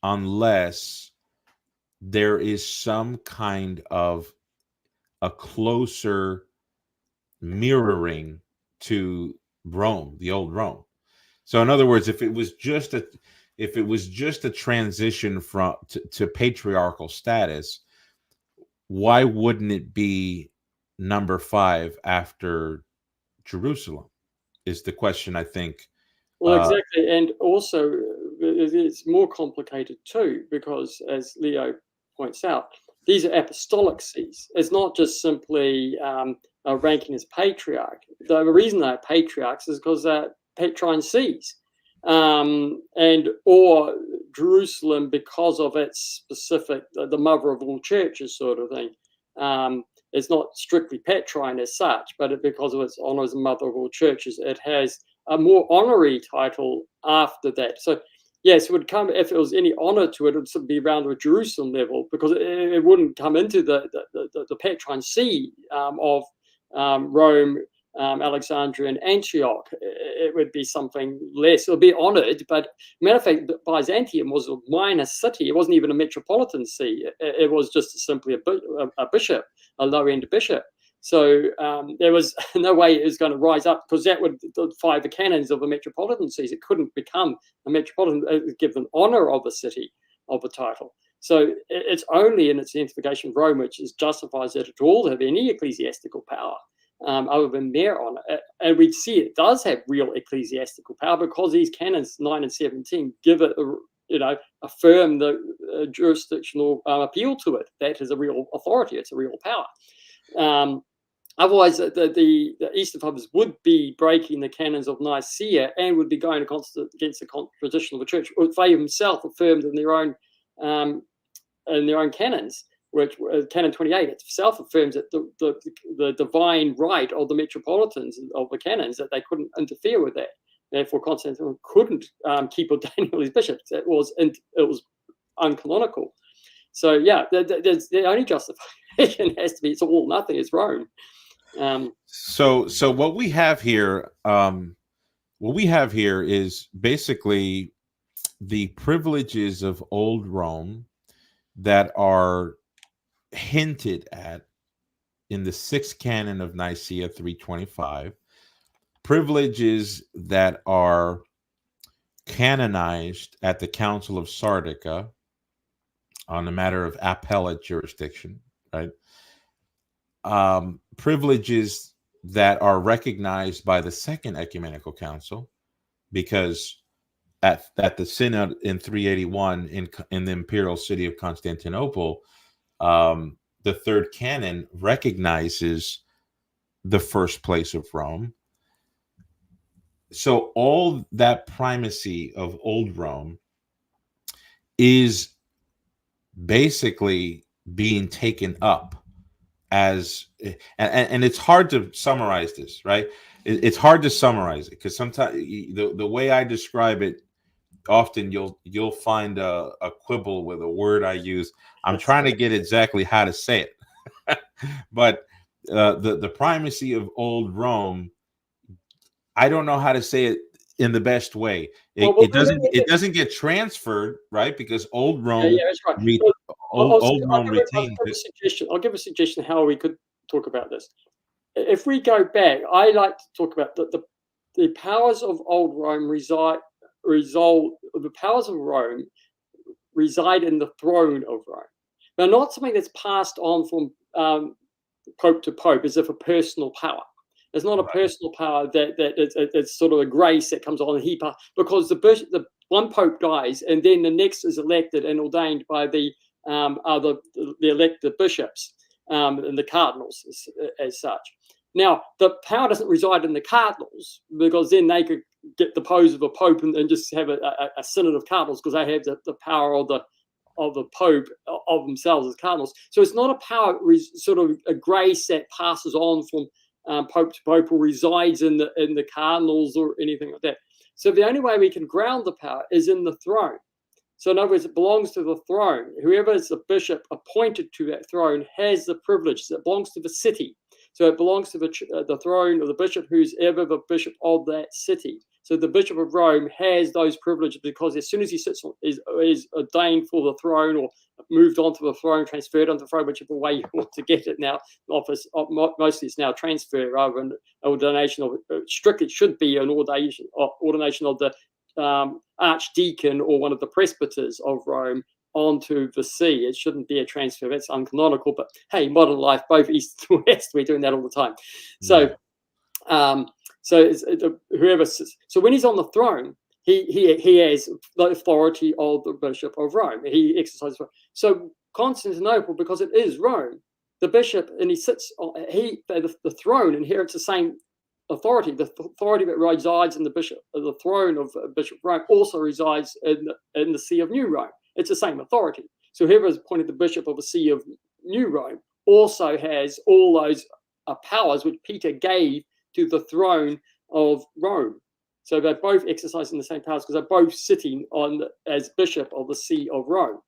unless there is some kind of a closer mirroring to Rome, the old Rome. So in other words, if it was just a transition to patriarchal status, why wouldn't it be number 5 after Jerusalem, is the question, I think. Well, exactly. And also, it's more complicated too, because as Leo points out, these are apostolic sees. It's not just simply ranking as patriarch. The reason they're patriarchs is because they're patrine sees. Or Jerusalem, because of its specific, the mother of all churches sort of thing. It's not strictly patrine as such, but because of its honor as the mother of all churches, it has a more honorary title after that. So, yes, it would come, if it was any honor to it, it would be around the Jerusalem level, because it wouldn't come into the patrine see of Rome, Alexandria, and Antioch. It would be something less. It would be honored, but matter of fact, Byzantium was a minor city. It wasn't even a metropolitan see. It was just simply a bishop, a low-end bishop. So there was no way it was going to rise up, because that would defy the canons of a metropolitan sees. It couldn't become a metropolitan, given honor of a city, of a title. So it's only in its identification with Rome which justifies it at all to have any ecclesiastical power, other than their honor. And we see it does have real ecclesiastical power, because these canons 9 and 17 give it, affirm the jurisdictional appeal to it. That is a real authority. It's a real power. Otherwise, the Eastern Fathers would be breaking the canons of Nicaea and would be going against the tradition of the Church. Or they themselves affirmed in their own canons, which Canon 28 itself affirms that the divine right of the metropolitans of the canons, that they couldn't interfere with that. Therefore, Constantine couldn't keep ordaining all these bishops. It was uncanonical. So yeah, the only justification has to be it's all nothing. It's Rome. So what we have here, is basically the privileges of old Rome that are hinted at in the sixth canon of Nicaea 325, privileges that are canonized at the Council of Sardica on the matter of appellate jurisdiction, right? Privileges that are recognized by the Second Ecumenical Council, because at the synod in 381 in the imperial city of Constantinople, the third canon recognizes the first place of Rome. So all that primacy of old Rome is basically being taken up as, and it's hard to summarize this, right? It's hard to summarize it because sometimes the way I describe it, often you'll find a quibble with a word I use. I'm trying to get exactly how to say it, but the primacy of old Rome, I don't know how to say it in the best way. It doesn't get transferred, right? Because old Rome, that's right. old Rome retains it. I'll give a suggestion how we could talk about this. If we go back, I like to talk about the powers of old Rome the powers of Rome reside in the throne of Rome. Now, not something that's passed on from pope to pope as if a personal power. There's not a personal power that it's sort of a grace that comes on a heap, because the one pope dies and then the next is elected and ordained by the elected bishops and the cardinals as such. Now, the power doesn't reside in the cardinals, because then they could get the pose of a pope and just have a synod of cardinals, because they have the power of the pope of themselves as cardinals. So it's not a power, sort of a grace that passes on from pope to pope or resides in the cardinals or anything like that. So the only way we can ground the power is in the throne. So in other words, it belongs to the throne. Whoever is the bishop appointed to that throne has the privilege. It belongs to the city. So it belongs to the throne of the bishop who's ever the bishop of that city. So the Bishop of Rome has those privileges, because as soon as he is ordained for the throne, or moved onto the throne, transferred onto the throne, whichever way you want to get it now, office mostly it's now transfer rather than ordination of strictly. It should be an ordination of the archdeacon or one of the presbyters of Rome onto the see. It shouldn't be a transfer. That's uncanonical. But hey, modern life, both east and west, we're doing that all the time. So. Yeah. So whoever sits. So when he's on the throne, he has the authority of the Bishop of Rome. He exercises. So Constantinople, because it is Rome, the bishop, and he sits on the throne inherits the same authority. The authority that resides in the throne of Bishop of Rome also resides in the See of New Rome. It's the same authority. So whoever is appointed the bishop of the See of New Rome also has all those powers which Peter gave to the throne of Rome. So they're both exercising the same powers, because they're both sitting as bishop of the See of Rome.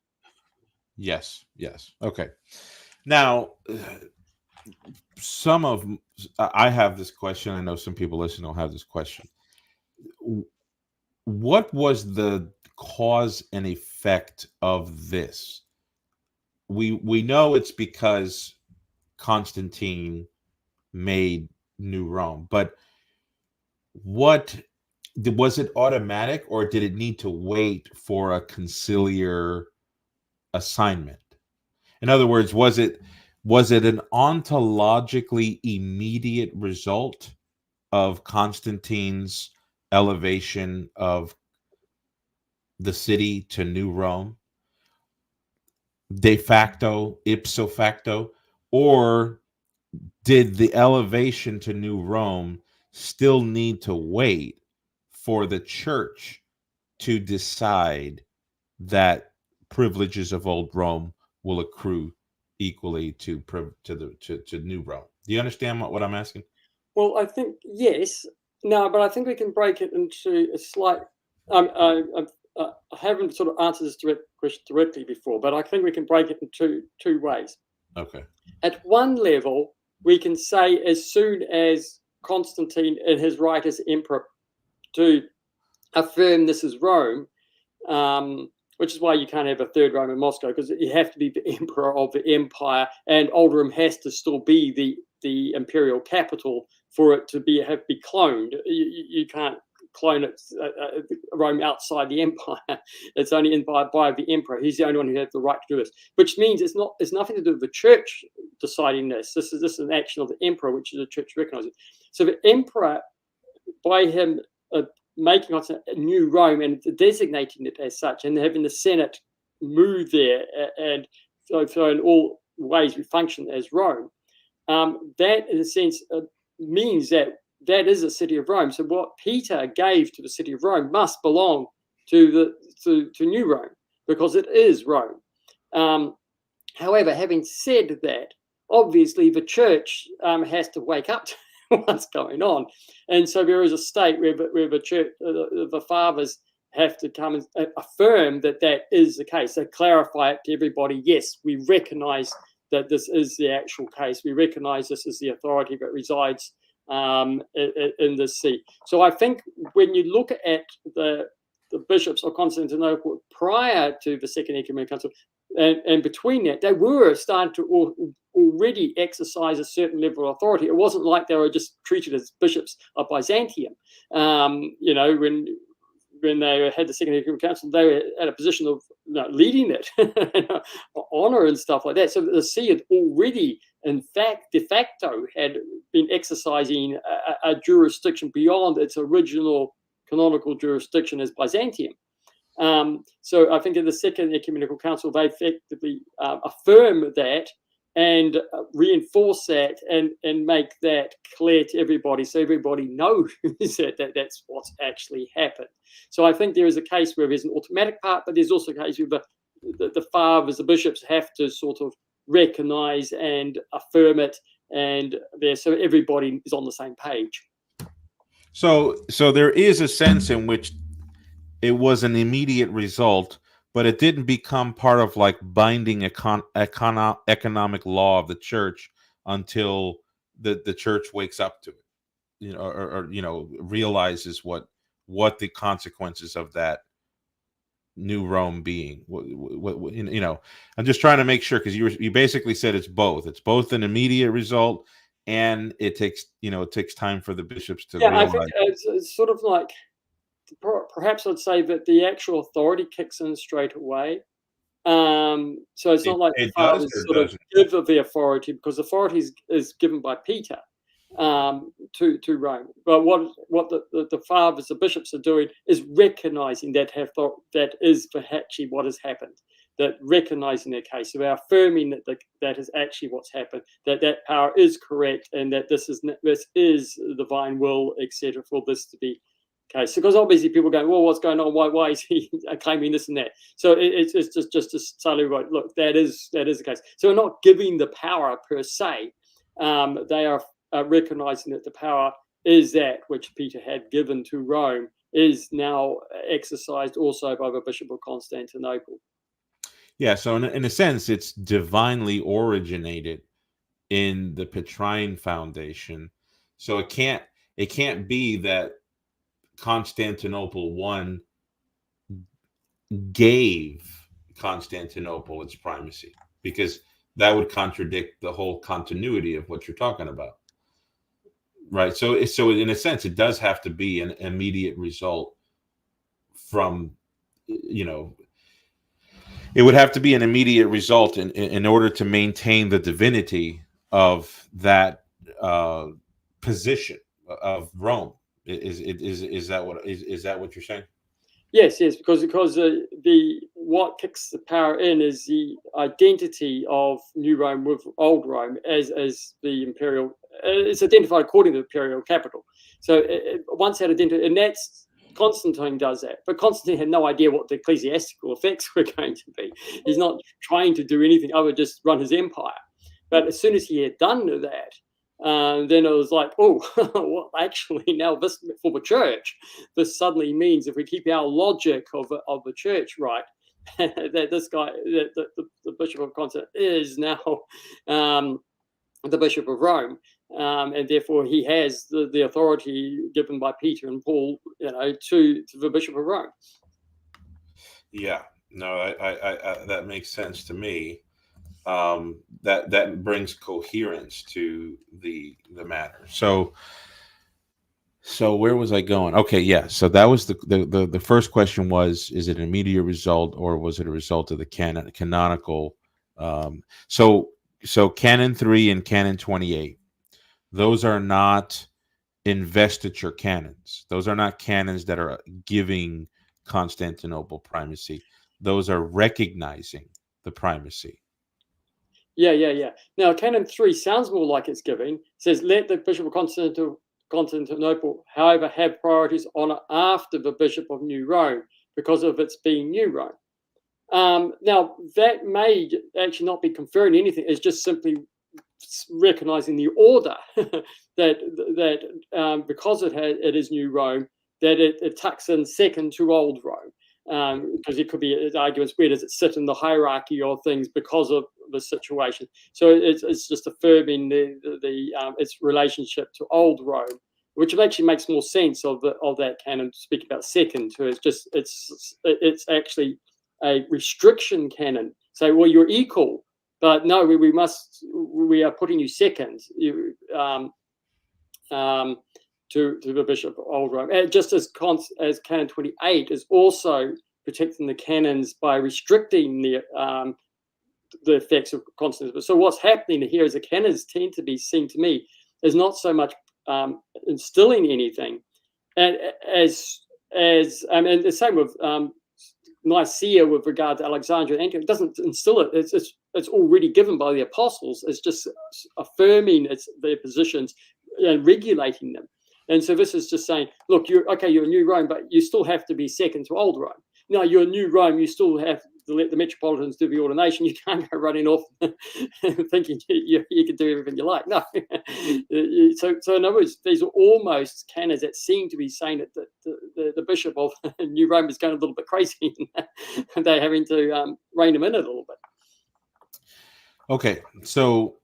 Yes. Okay. Now, I have this question. I know some people listening will have this question. What was the cause and effect of this? We know it's because Constantine made New Rome, but was it automatic, or did it need to wait for a conciliar assignment? In other words, was it an ontologically immediate result of Constantine's elevation of the city to New Rome, de facto, ipso facto, or did the elevation to New Rome still need to wait for the church to decide that privileges of old Rome will accrue equally to New Rome? Do you understand what I'm asking? Well, I think yes. No, but I think we can break it into a slight. I haven't sort of answered this question directly before, but I think we can break it into two ways. Okay. At one level, we can say as soon as Constantine, in his right as emperor, to affirm this is Rome, which is why you can't have a third Rome in Moscow, because you have to be the emperor of the empire, and Old Rome has to still be the imperial capital for it to be cloned. You can't clone it, Rome outside the empire. It's only by the emperor. He's the only one who has the right to do this, which means it's nothing to do with the church deciding this. This is an action of the emperor, which the church recognizes. So the emperor, by him making it a new Rome and designating it as such, and having the Senate move there, and so in all ways we function as Rome. That, in a sense, means that is a city of Rome. So what Peter gave to the city of Rome must belong to New Rome, because it is Rome. However, having said that, obviously the church has to wake up to what's going on, and so there is a state where the church, the fathers have to come and affirm that is the case. They clarify it to everybody. Yes, we recognize that this is the actual case. We recognize this is the authority that resides in this see. So I think when you look at the bishops of Constantinople prior to the Second Ecumenical Council, and between that, they were starting to already exercise a certain level of authority. It wasn't like they were just treated as bishops of Byzantium. When they had the Second Ecumenical Council, they were at a position of leading it, honor and stuff like that. So the see had already, in fact, de facto, had been exercising a jurisdiction beyond its original canonical jurisdiction as Byzantium. So I think in the Second Ecumenical Council, they effectively affirm that and reinforce that and make that clear to everybody, so everybody knows that that's what's actually happened. So I think there is a case where there's an automatic part, but there's also a case where the fathers, the bishops, have to sort of recognize and affirm it, and so everybody is on the same page. So there is a sense in which it was an immediate result, but it didn't become part of like binding economic law of the church until the church wakes up to it, or realizes what the consequences of that new Rome being. I'm just trying to make sure, because you basically said it's both. It's both an immediate result, and it takes time for the bishops to realize. I think it's sort of like, perhaps I'd say that the actual authority kicks in straight away. So it's not like the fathers sort of give the authority, because authority is given by Peter to Rome. But what the fathers, the bishops, are doing is recognizing that is actually what has happened. That recognizing their case, so they're affirming that is actually what's happened. That power is correct, and that this is the divine will, etc., for this to be case. Because obviously people go, well, what's going on? Why is he claiming this and that? So it's just to tell everybody, look, that is the case. So we're not giving the power per se. They are recognizing that the power is that which Peter had given to Rome is now exercised also by the Bishop of Constantinople. Yeah, so in a sense, it's divinely originated in the Petrine foundation. So it can't be that Constantinople I gave Constantinople its primacy, because that would contradict the whole continuity of what you're talking about, right? So in a sense, it does have to be an immediate result from, it would have to be an immediate result in order to maintain the divinity of that position of Rome. Is that what you're saying? Yes, because the what kicks the power in is the identity of New Rome with Old Rome as the imperial. It's identified according to the imperial capital. So once that identity, and that's Constantine does that, but Constantine had no idea what the ecclesiastical effects were going to be. He's not trying to do anything other than just run his empire. But as soon as he had done that, then it was like, oh, well, actually, now this for the church, this suddenly means if we keep our logic of the church right, that this guy, that the Bishop of Constantine is now the Bishop of Rome, and therefore he has the authority given by Peter and Paul, to the Bishop of Rome. Yeah, no, I that makes sense to me. That brings coherence to the matter. So where was I going? Okay, yeah. So that was the first question was, is it an immediate result or was it a result of the canonical? So Canon 3 and Canon 28, those are not investiture canons. Those are not canons that are giving Constantinople primacy. Those are recognizing the primacy. Yeah. Now, Canon 3 sounds more like it's giving. It says, let the Bishop of Constantinople, however, have priorities honor after the Bishop of New Rome because of its being New Rome. Now, that may actually not be conferring anything. It's just simply recognizing the order that because it is New Rome, that it tucks in second to Old Rome. Because it could be arguments, where does it sit in the hierarchy of things because of the situation? So it's just affirming its relationship to Old Rome, which actually makes more sense of that canon to speak about second too. It's actually a restriction canon. Say, well, you're equal, but no, we are putting you second. To the Bishop of Old Rome, and just as Canon 28 is also protecting the canons by restricting the effects of Constantine. So what's happening here is the canons tend to be seen to me as not so much instilling anything, and the same with Nicaea with regard to Alexandria and Antioch. It doesn't instill it. It's already given by the apostles. It's just affirming their positions and regulating them. And so this is just saying, look, you're New Rome, but you still have to be second to Old Rome. No, you're New Rome, you still have to let the metropolitans do the ordination. You can't go running off thinking you can do everything you like. No. So in other words, these are almost canons that seem to be saying that the Bishop of New Rome is going a little bit crazy and they're having to rein him in a little bit. Okay, so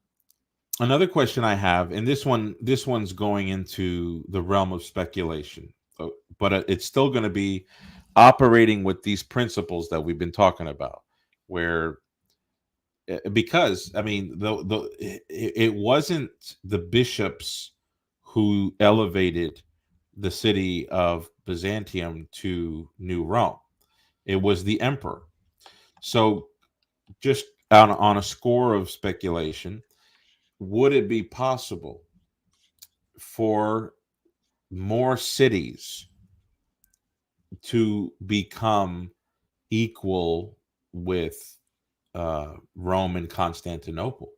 another question I have, and this one's going into the realm of speculation, but it's still going to be operating with these principles that we've been talking about, where because I mean it wasn't the bishops who elevated the city of Byzantium to New Rome. It was the emperor. So just on a score of speculation, would it be possible for more cities to become equal with Rome and Constantinople?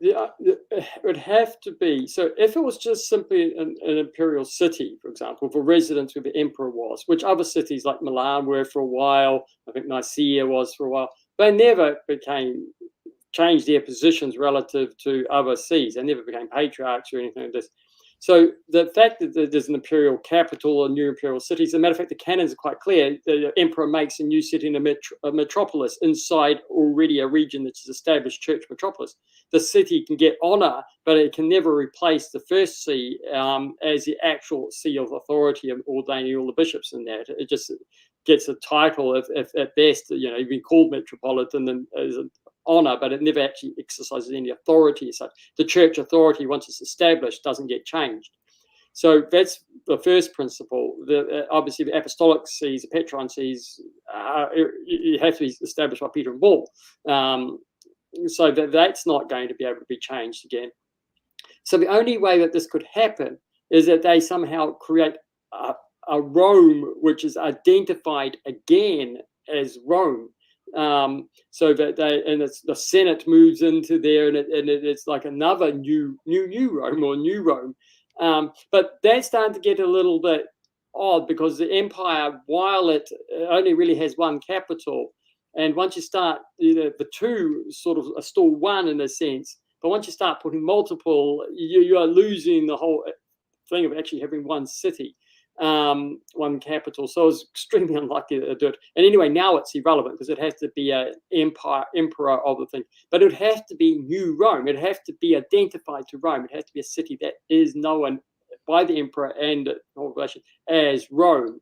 It would have to be. So if it was just simply an imperial city, for example, for residence where the emperor was, which other cities like Milan were for a while, I think Nicaea was for a while, they never changed their positions relative to other sees. They never became patriarchs or anything like this. So the fact that there's an imperial capital or new imperial cities, as a matter of fact, the canons are quite clear. The emperor makes a new city in a metropolis inside already a region that's established church metropolis. The city can get honor, but it can never replace the first see as the actual see of authority of ordaining all the bishops in that. It just gets a title, if at best, you've been called metropolitan and as an honor, but it never actually exercises any authority as such. The church authority, once it's established, doesn't get changed. So that's the first principle. Obviously, the apostolic sees, the Patron sees, you have to be established by Peter and Paul. So that's not going to be able to be changed again. So the only way that this could happen is that they somehow create a Rome which is identified again as Rome. So that the Senate moves into there, and it's like another new Rome or New Rome. But that's starting to get a little bit odd, because the empire, while it only really has one capital, and once you start, the two sort of are still one in a sense, but once you start putting multiple, you are losing the whole thing of actually having one city, one capital. So it's extremely unlikely to do it. And anyway, now it's irrelevant, because it has to be an emperor of the thing. But it would have to be New Rome. It would have to be identified to Rome. It has to be a city that is known by the emperor and as Rome.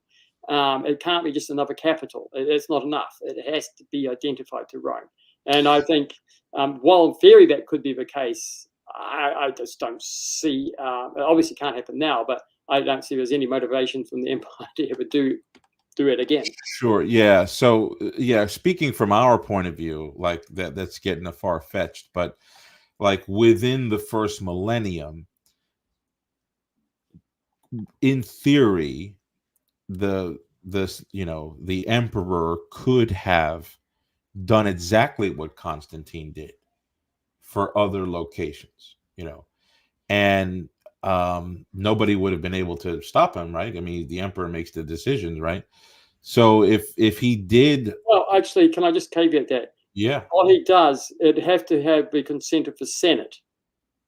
It can't be just another capital. It's not enough. It has to be identified to Rome. And I think, while in theory that could be the case, I just don't see. It obviously can't happen now, but I don't see there's any motivation from the empire to ever do it again. Sure. Yeah. So yeah, speaking from our point of view, like that's getting a far fetched, but like within the first millennium, in theory, the emperor could have done exactly what Constantine did for other locations, and nobody would have been able to stop him, right? I mean, the emperor makes the decisions, right? So if he did, well, actually, can I just caveat that? Yeah. What he does, it'd have to have the consent of the Senate.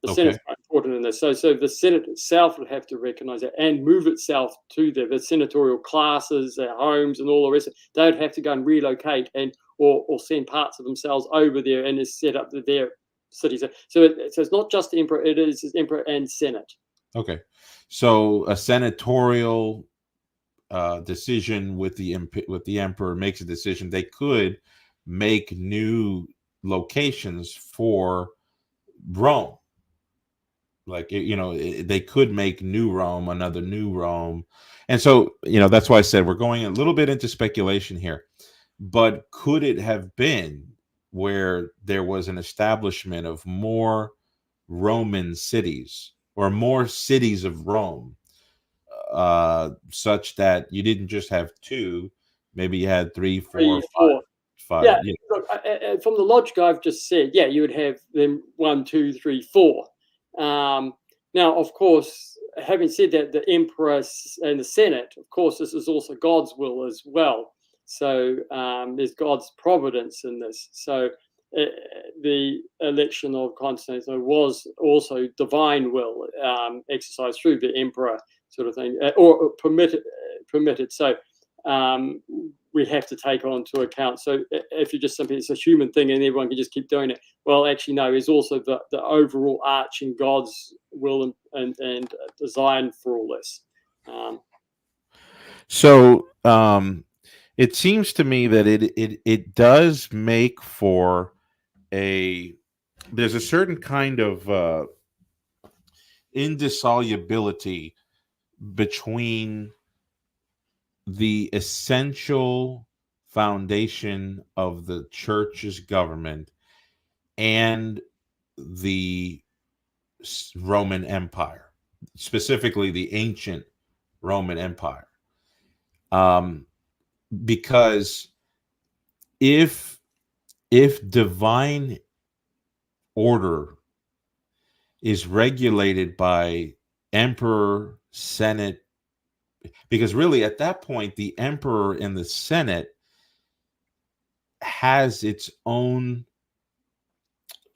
The Senate's quite important in this. So the Senate itself would have to recognize it and move itself to the senatorial classes, their homes, and all the rest. They would have to go and relocate or send parts of themselves over there and set up their cities. So it's not just the emperor; it is emperor and Senate. Okay, so a senatorial decision with the emperor makes a decision. They could make new locations for Rome. Like, they could make New Rome, another New Rome. And so, that's why I said we're going a little bit into speculation here. But could it have been where there was an establishment of more Roman cities, or more cities of Rome, such that you didn't just have two, maybe you had three, four, five. Yeah, look, from the logic I've just said, yeah, you would have them 1, 2, 3, 4. Now, of course, having said that, the emperor and the Senate, of course, this is also God's will as well. So there's God's providence in this. So the election of Constantine was also divine will, exercised through the emperor, sort of thing, or permitted. So we have to take on to account. So if you just simply, it's a human thing and everyone can just keep doing it. Well, actually, no, there's also the overall arching God's will and design for all this. So it seems to me that it does make for there's a certain kind of indissolubility between the essential foundation of the church's government and the Roman Empire, specifically the ancient Roman Empire. Because if divine order is regulated by emperor, Senate, because really at that point the emperor and the Senate has its own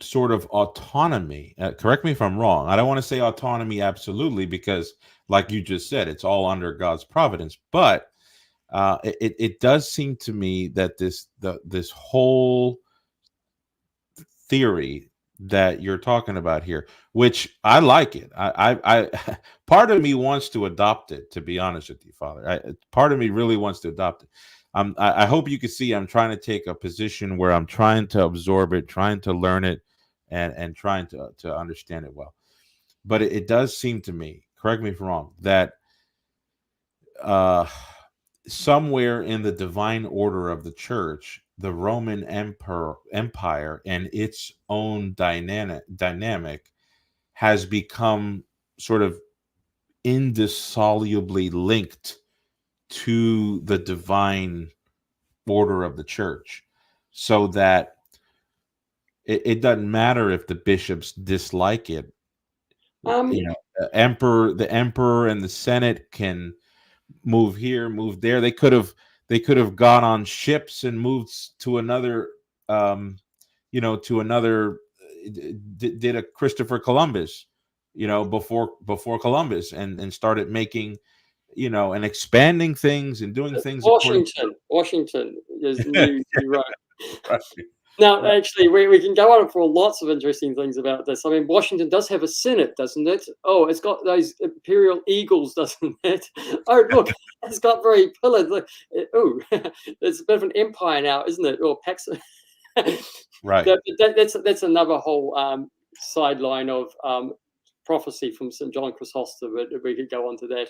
sort of autonomy. Correct me if I'm wrong. I don't want to say autonomy absolutely, because like you just said, it's all under God's providence. But it does seem to me that this whole theory that you're talking about here, which I like it. I part of me wants to adopt it, to be honest with you, Father. Part of me really wants to adopt it. I hope you can see I'm trying to take a position where I'm trying to absorb it, trying to learn it, and trying to understand it well. But it does seem to me, correct me if I'm wrong, that somewhere in the divine order of the church, the Roman Empire and its own dynamic has become sort of indissolubly linked to the divine order of the church, so that it doesn't matter if the bishops dislike it. The emperor and the Senate can move here, move there. They could have gone on ships and moved to another, to another. Did a Christopher Columbus, before Columbus, and started making, and expanding things and doing things. Washington is new. Right. Right. Now, actually, we can go on for lots of interesting things about this. I mean, Washington does have a Senate, doesn't it? Oh, it's got those imperial eagles, doesn't it? Oh, look, it's got very pillars. Look, oh, it's a bit of an empire now, isn't it? Or Pax. Right. That's another whole sideline of prophecy from St. John Chrysostom. We could go on to that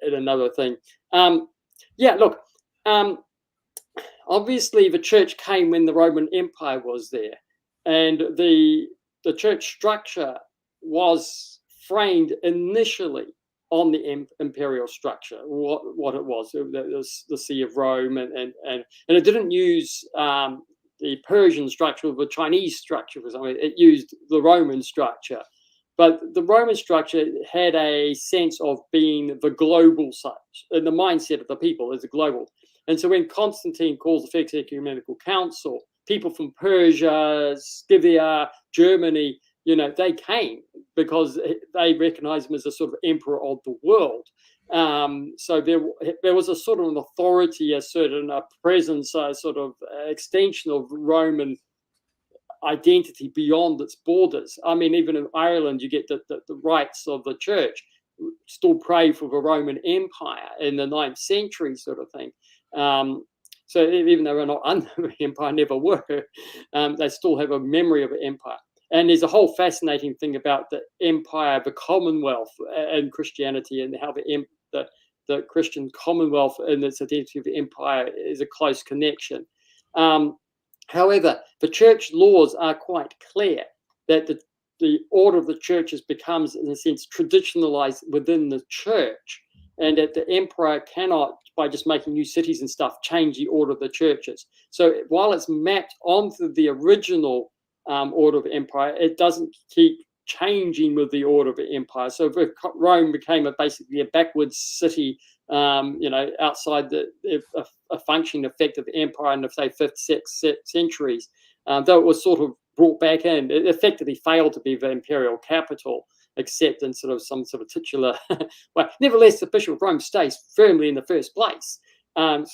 at another thing. Look. Obviously, the church came when the Roman Empire was there, and the church structure was framed initially on the imperial structure. What it was, the See of Rome, and it didn't use the Persian structure or the Chinese structure for something. It used the Roman structure. But the Roman structure had a sense of being the global such, and the mindset of the people is a global. And so when Constantine calls the First Ecumenical Council, people from Persia, Scythia, Germany, they came because they recognized him as a sort of emperor of the world. So there was a sort of an authority, a certain presence, a sort of extension of Roman identity beyond its borders. I mean, even in Ireland, you get the rights of the church still pray for the Roman Empire in the 9th century sort of thing. So even though we're not under the empire, never were, they still have a memory of an empire. And there's a whole fascinating thing about the empire, the Commonwealth, and Christianity, and how the Christian Commonwealth and its identity of the empire is a close connection. However, the church laws are quite clear that the order of the churches becomes, in a sense, traditionalized within the church, and that the emperor cannot, by just making new cities and stuff, change the order of the churches. So while it's mapped onto the original order of the empire, it doesn't keep changing with the order of the empire. So if Rome became basically a backwards city, outside a functioning effect of the empire in the, say, 5th, 6th centuries, though it was sort of brought back in, it effectively failed to be the imperial capital, except in sort of some sort of titular well, nevertheless, the Bishop of Rome stays firmly in the first place. And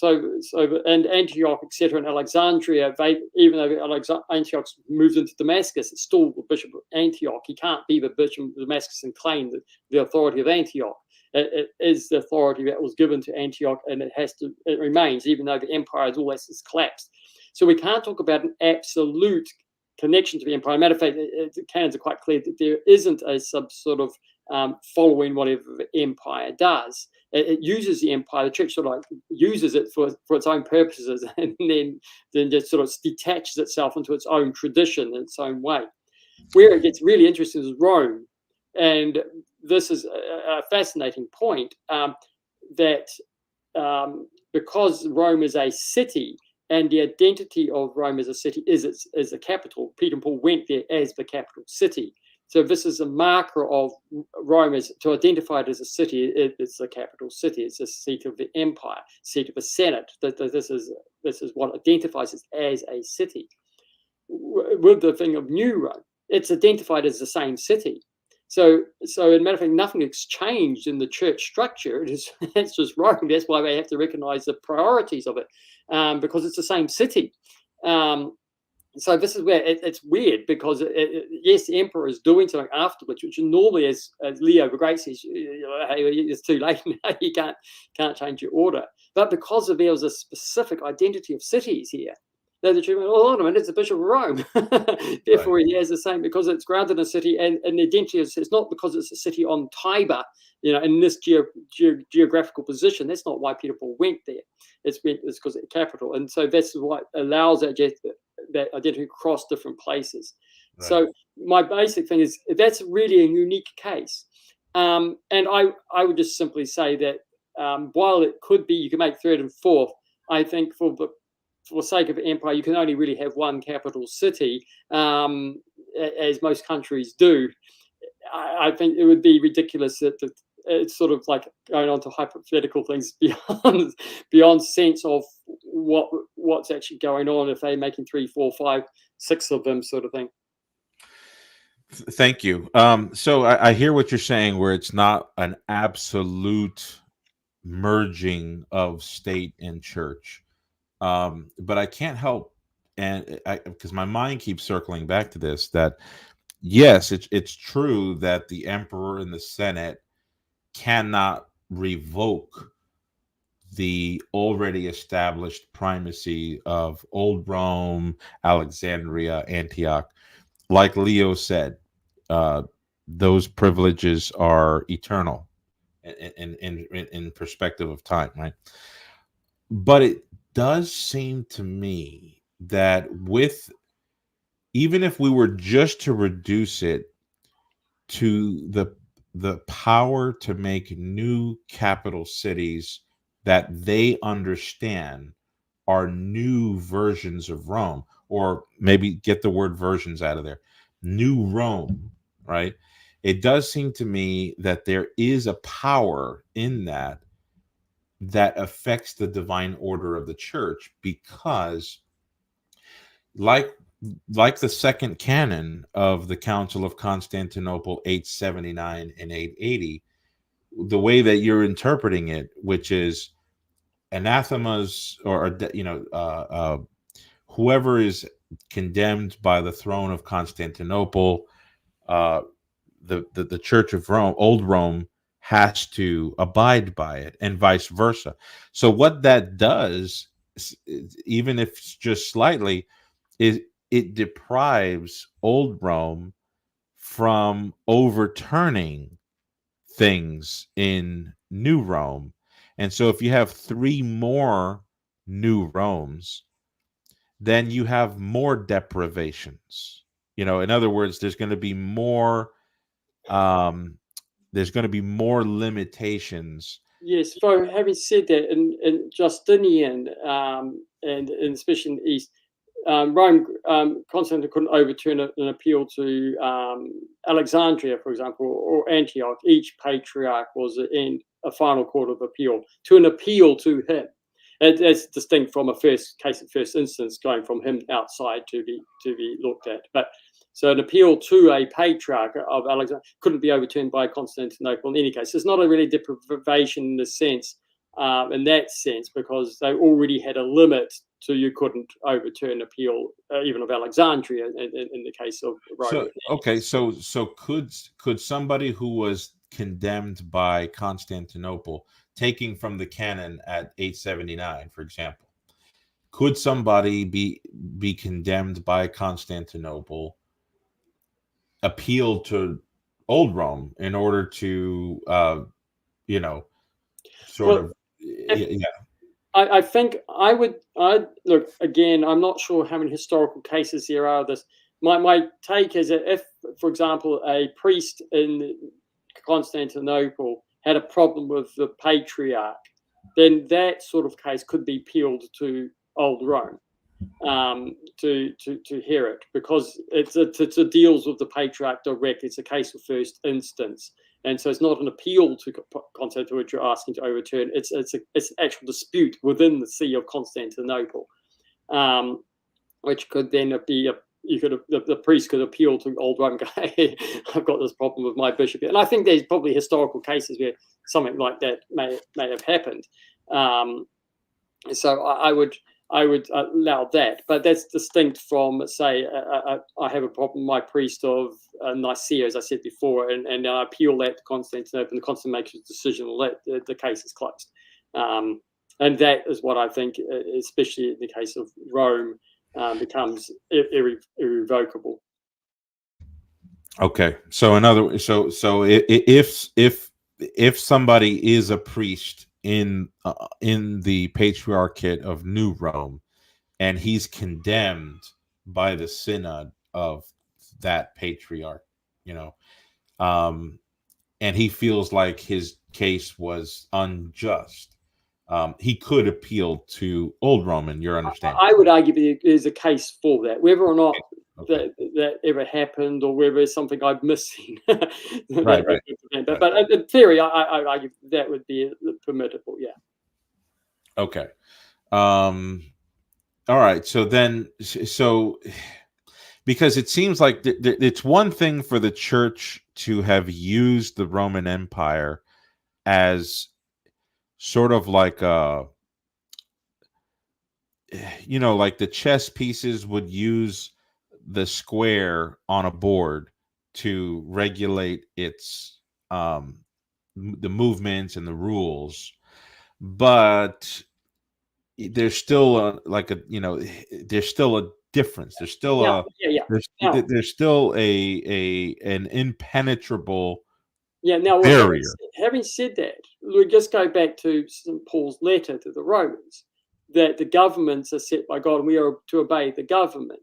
Antioch, etc., and Alexandria, even though Antioch's moved into Damascus, it's still the Bishop of Antioch. He can't be the Bishop of Damascus and claim the authority of Antioch. It is the authority that was given to Antioch, and it remains, even though the empire has always collapsed. So we can't talk about an absolute connection to the empire. Matter of fact, the canons are quite clear that there isn't a sort of following whatever the empire does. It uses the empire, the church sort of like uses it for its own purposes, and then just sort of detaches itself into its own tradition in its own way. Where it gets really interesting is Rome. And this is a fascinating point, that because Rome is a city, and the identity of Rome as a city is a capital, Peter and Paul went there as the capital city. So this is a marker of Rome as to identify it as a city. It's the capital city. It's a seat of the empire, seat of the Senate. This is what identifies it as a city. With the thing of New Rome, it's identified as the same city. So, as a matter of fact, nothing has changed in the church structure. It's just Rome. That's why they have to recognize the priorities of it, because it's the same city. So this is where it's weird, because yes, the emperor is doing something afterwards, which normally, as Leo the Great says, hey, it's too late now. You can't change your order. But because there was a specific identity of cities here, the church went, hold on a minute, it's the Bishop of Rome. Therefore, right. He has the same, because it's grounded in a city, and the identity is, it's not because it's a city on Tiber, in this geographical position. That's not why Peter Paul went there. It's because of the capital. And so that's what allows that identity across different places. Right. So my basic thing is that's really a unique case. And I would just simply say that while it could be you can make third and fourth, I think for the sake of empire, you can only really have one capital city, as most countries do. I think it would be ridiculous that it's sort of like going on to hypothetical things beyond sense of what's actually going on if they're making 3, 4, 5, 6 of them, sort of thing. Thank you. So I hear what you're saying, where it's not an absolute merging of state and church. But I can't help, and because my mind keeps circling back to this, that yes, it's true that the emperor and the senate cannot revoke the already established primacy of Old Rome, Alexandria, Antioch. Like Leo said, those privileges are eternal in perspective of time, right? But it does seem to me that even if we were just to reduce it to the power to make new capital cities that they understand are new versions of Rome, or maybe get the word versions out of there, new Rome, right? It does seem to me that there is a power in that affects the divine order of the church, because like the second canon of the Council of Constantinople, 879 and 880, the way that you're interpreting it, which is anathemas, or whoever is condemned by the throne of Constantinople, the Church of Rome, Old Rome, has to abide by it, and vice versa. So what that does, even if it's just slightly, is it deprives Old Rome from overturning things in New Rome. And so if you have 3 more New Romes, then you have more deprivations. In other words, there's going to be more limitations. Yes, so having said that, in Justinian, and especially in the East, Rome, Constantine couldn't overturn an appeal to Alexandria, for example, or Antioch. Each patriarch was in a final court of appeal to an appeal to him. It's distinct from a case of first instance, going from him outside to be looked at. But so an appeal to a patriarch of Alexandria couldn't be overturned by Constantinople in any case. It's not a really deprivation in the sense, in that sense, because they already had a limit to you couldn't overturn appeal even of Alexandria in the case of Rome. So could somebody who was condemned by Constantinople, taking from the canon at 879, for example, could somebody be condemned by Constantinople, appeal to Old Rome in order to I think I look again. I'm not sure how many historical cases there are of this. My take is that if, for example, a priest in Constantinople had a problem with the patriarch, then that sort of case could be appealed to Old Rome, to hear it, because it deals with the patriarch direct. It's a case of first instance. And so it's not an appeal to Constantinople which you're asking to overturn. It's an actual dispute within the See of Constantinople, which could then be the priest could appeal to Old Rome. I've got this problem with my bishop, and I think there's probably historical cases where something like that may have happened. So I would allow that, but that's distinct from, say, I have a problem with my priest of Nicaea, as I said before, and I appeal that to Constantinople, and the Constantine makes a decision, the case is closed. And that is what I think, especially in the case of Rome, becomes irrevocable. Okay, so if somebody is a priest in the Patriarchate of New Rome, and he's condemned by the synod of that patriarch, and he feels like his case was unjust, he could appeal to Old Rome, in your understanding. I would argue there's a case for that, whether or not Okay. that ever happened, or whether it's something I'm missing. Right. But in theory, I argue that would be permissible. Yeah. Okay. All right. So then, because it seems like it's one thing for the church to have used the Roman Empire as sort of like like the chess pieces would use the square on a board to regulate its the movements and the rules, but there's still there's still a difference. There's still there's still an impenetrable barrier. Having said that, we just go back to St. Paul's letter to the Romans, that the governments are set by God and we are to obey the government.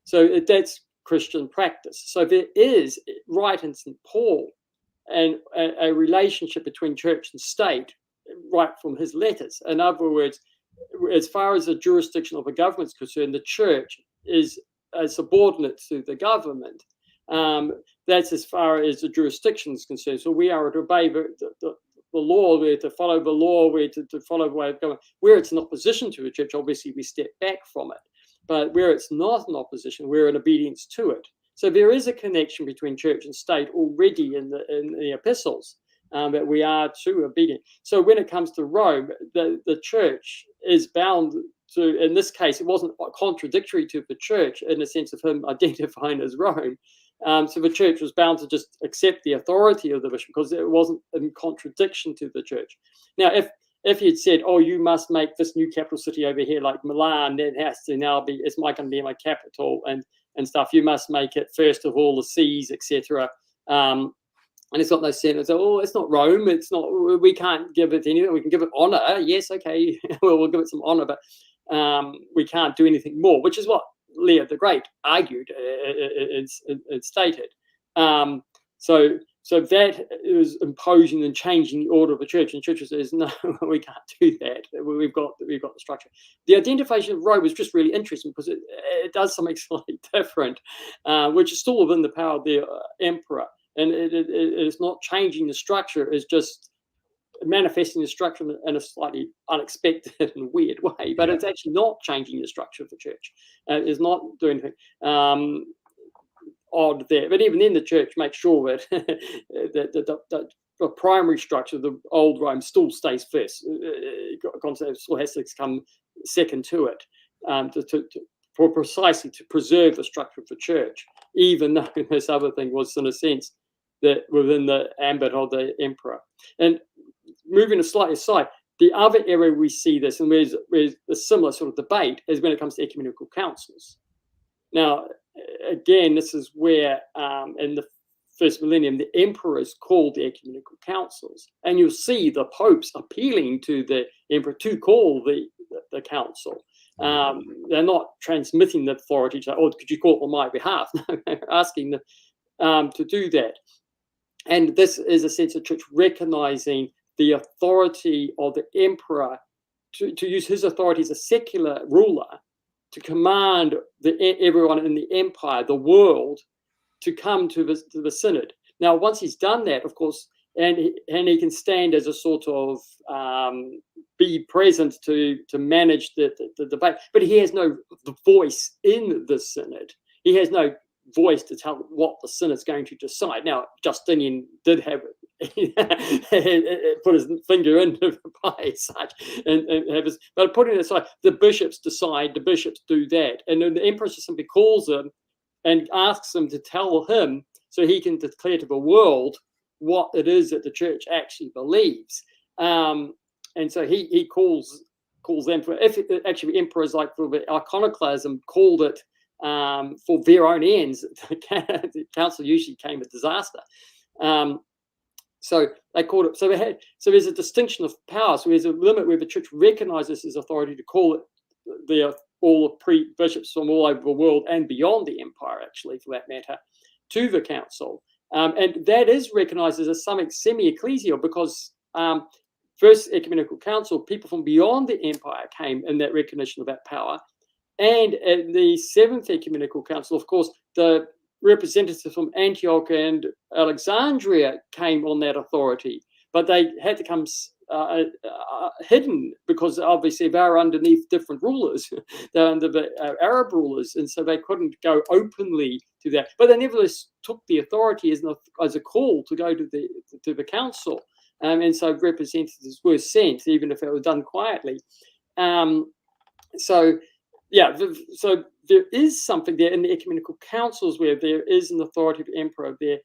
So that's Christian practice. So there is, right in St. Paul, and a relationship between church and state right from his letters. In other words, as far as the jurisdiction of a government is concerned, the church is subordinate to the government. That's as far as the jurisdiction is concerned. So we are to obey the law, we're to follow the law, we're to follow the way of government. Where it's in opposition to the church, obviously we step back from it. But where it's not in opposition, we're in obedience to it. So there is a connection between church and state already in the epistles, that we are to obedient. So when it comes to Rome, the church is bound to, in this case, it wasn't contradictory to the church in the sense of him identifying as Rome. So the church was bound to just accept the authority of the bishop because it wasn't in contradiction to the church. Now, if you'd said, oh, you must make this new capital city over here like Milan, it has to now be, it's going to be my capital and stuff. You must make it first of all the seas, etc. And it's got those sentences. Oh, it's not Rome. It's not. We can't give it anything. We can give it honor. Yes, okay. we'll give it some honor, but we can't do anything more. Which is what Leo the Great argued. It's stated. So that is imposing and changing the order of the church. And the church says, no, we can't do that. We've got the structure. The identification of Rome was just really interesting because it does something slightly different, which is still within the power of the emperor. And it is not changing the structure, it's just manifesting the structure in a slightly unexpected and weird way. But it's actually not changing the structure of the church. It's not doing anything odd there. But even then, the church makes sure that the primary structure of the old Rome still stays first. Concept still has to come second to it, for precisely to preserve the structure of the church, even though this other thing was, in a sense, that within the ambit of the emperor. And moving slightly aside, the other area we see this, and where's a similar sort of debate, is when it comes to ecumenical councils. Now, again, this is where in the first millennium, the emperors called the ecumenical councils, and you'll see the popes appealing to the emperor to call the council. They're not transmitting the authority to, oh, could you call it on my behalf? No, they're asking them to do that. And this is a sense of church recognizing the authority of the emperor to use his authority as a secular ruler to command everyone in the empire, the world, to come to the synod. Now, once he's done that, of course, and he can stand as a sort of be present to manage the debate, but he has no voice in the synod. He has no voice to tell what the synod's going to decide. Now, Justinian did have put his finger in the pie as such, and have his, but putting it aside, the bishops decide, the bishops do that, and then the emperor just simply calls them and asks them to tell him so he can declare to the world what it is that the church actually believes. And so he calls them for, if actually emperors like for the iconoclasm called it for their own ends, the council usually became a disaster. So they called it. So there's a distinction of power. So there's a limit where the church recognizes his authority to call it all the pre-bishops from all over the world and beyond the empire, actually, for that matter, to the council. And that is recognized as a something semi-ecclesial because First Ecumenical Council, people from beyond the empire came in that recognition of that power. And at the Seventh Ecumenical Council, of course, the representatives from Antioch and Alexandria came on that authority, but they had to come hidden because obviously they're underneath different rulers. They're under the Arab rulers, and so they couldn't go openly to that. But they nevertheless took the authority as a call to go to the council, and so representatives were sent, even if it was done quietly. So there is something there in the ecumenical councils where there is an authority of the emperor there,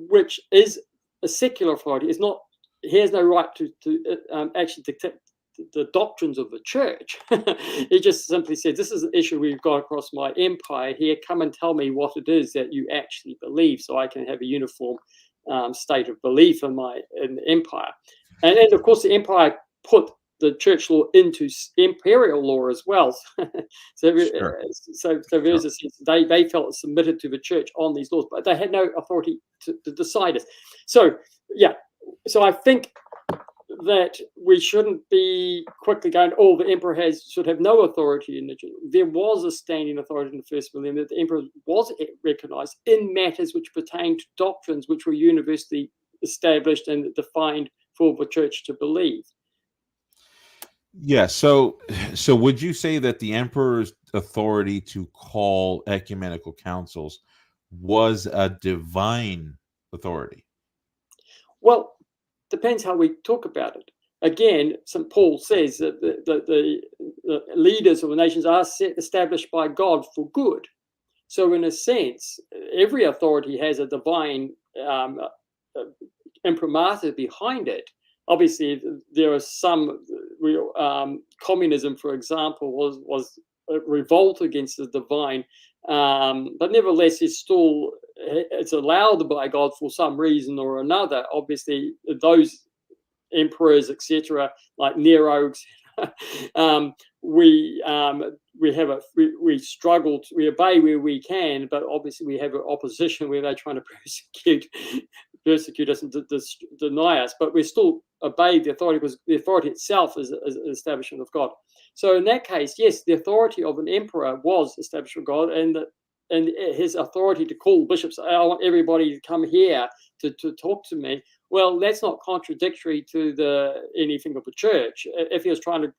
which is a secular authority. It's not. He has no right to actually dictate the doctrines of the church. He just simply said, this is an issue we've got across my empire here. Come and tell me what it is that you actually believe so I can have a uniform state of belief in the empire. And of course, the empire put the church law into imperial law as well. So there's a sense they felt submitted to the church on these laws, but they had no authority to decide it. So I think that we shouldn't be quickly going, the emperor should have no authority in the church. There was a standing authority in the first millennium that the emperor was recognized in matters which pertain to doctrines which were universally established and defined for the church to believe. Yeah. So would you say that the emperor's authority to call ecumenical councils was a divine authority? Well, depends how we talk about it. Again, St. Paul says that the leaders of the nations are established by God for good. So in a sense, every authority has a divine imprimatur behind it. Obviously, there are some communism, for example, was a revolt against the divine, but nevertheless, it's allowed by God for some reason or another. Obviously, those emperors, etc., like Nero, we struggle. We obey where we can, but obviously we have an opposition where they're trying to persecute us and deny us. But we still obey the authority because the authority itself is an establishment of God. So in that case, yes, the authority of an emperor was established with God, and his authority to call bishops, I want everybody to come here to talk to me. Well, that's not contradictory to anything of the church. If he was trying to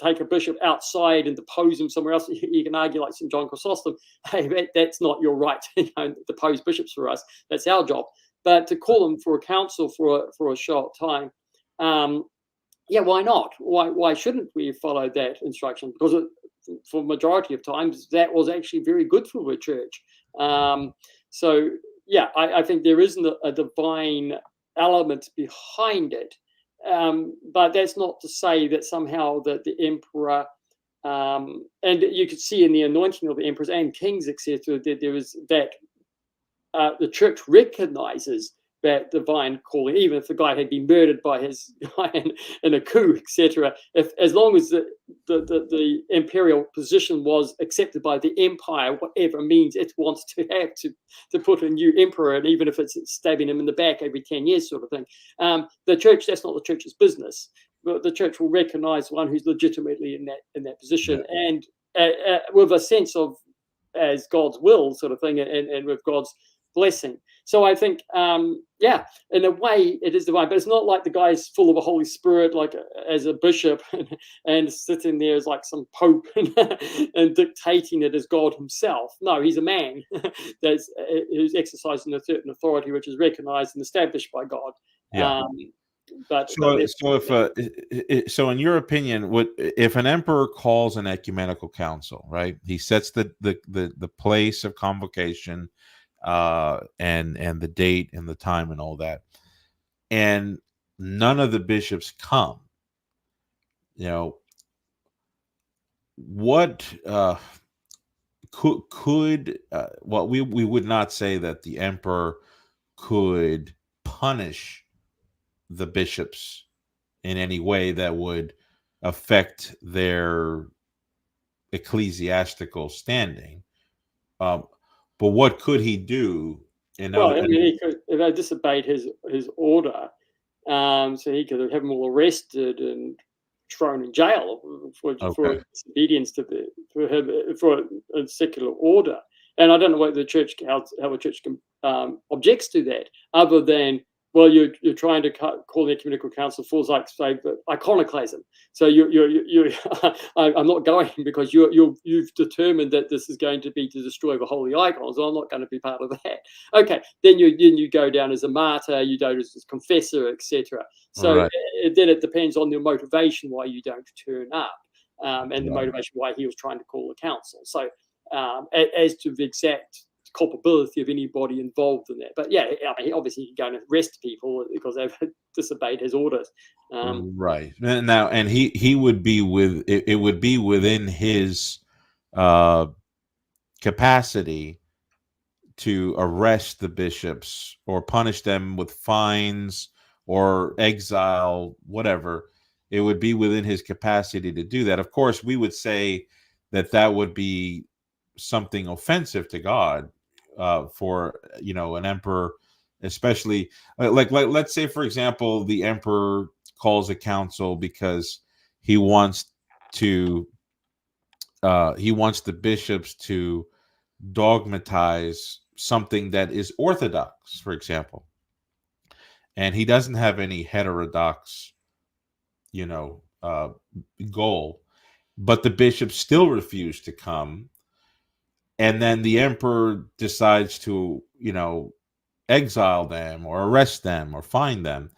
take a bishop outside and depose him somewhere else, you can argue like St. John Chrysostom, hey, that's not your right to depose bishops for us. That's our job. But to call them for a council for a short time, why not? Why shouldn't we follow that instruction? Because for majority of times, that was actually very good for the church. I think there isn't a divine element behind it. But that's not to say that somehow that the emperor, and you could see in the anointing of the emperors and kings, etc., that there is that the church recognizes that divine calling, even if the guy had been murdered by his guy in a coup, etc. As long as the imperial position was accepted by the empire, whatever means it wants to have to put a new emperor, and even if it's stabbing him in the back every 10 years, sort of thing, the church, that's not the church's business. But the church will recognize one who's legitimately in that position, and with a sense of as God's will, sort of thing, and with God's blessing. So I think, in a way, it is divine, but it's not like the guy's full of the Holy Spirit, like as a bishop, and sitting there as like some pope and dictating it as God himself. No, he's a man who's exercising a certain authority, which is recognized and established by God. Yeah. So in your opinion, if an emperor calls an ecumenical council, right? He sets the place of convocation, and the date and the time and all that, and none of the bishops come. What could we would not say that the emperor could punish the bishops in any way that would affect their ecclesiastical standing. But what could he do Well, I mean, he could, if they disobeyed his order, so he could have them all arrested and thrown in jail for disobedience to for a secular order. And I don't know what the church how the church objects to that, other than, well, you're trying to call the Ecumenical Council for, like, say, iconoclasm. So I'm not going because you've determined that this is going to be to destroy the holy icons. So I'm not going to be part of that. Okay, then you go down as a martyr, you go as a confessor, etc. So then it depends on your motivation why you don't turn up, and the motivation why he was trying to call the council. So as to the exact culpability of anybody involved in that. But yeah, I mean, obviously he can go and arrest people because they've disobeyed his orders. Right. Now, and he would be it would be within his capacity to arrest the bishops or punish them with fines or exile, whatever. It would be within his capacity to do that. Of course, we would say that would be something offensive to God, for an emperor, especially like let's say, for example, the emperor calls a council because he wants the bishops to dogmatize something that is orthodox, for example, and he doesn't have any heterodox goal, but the bishops still refuse to come, and then the emperor decides to exile them or arrest them or fine them.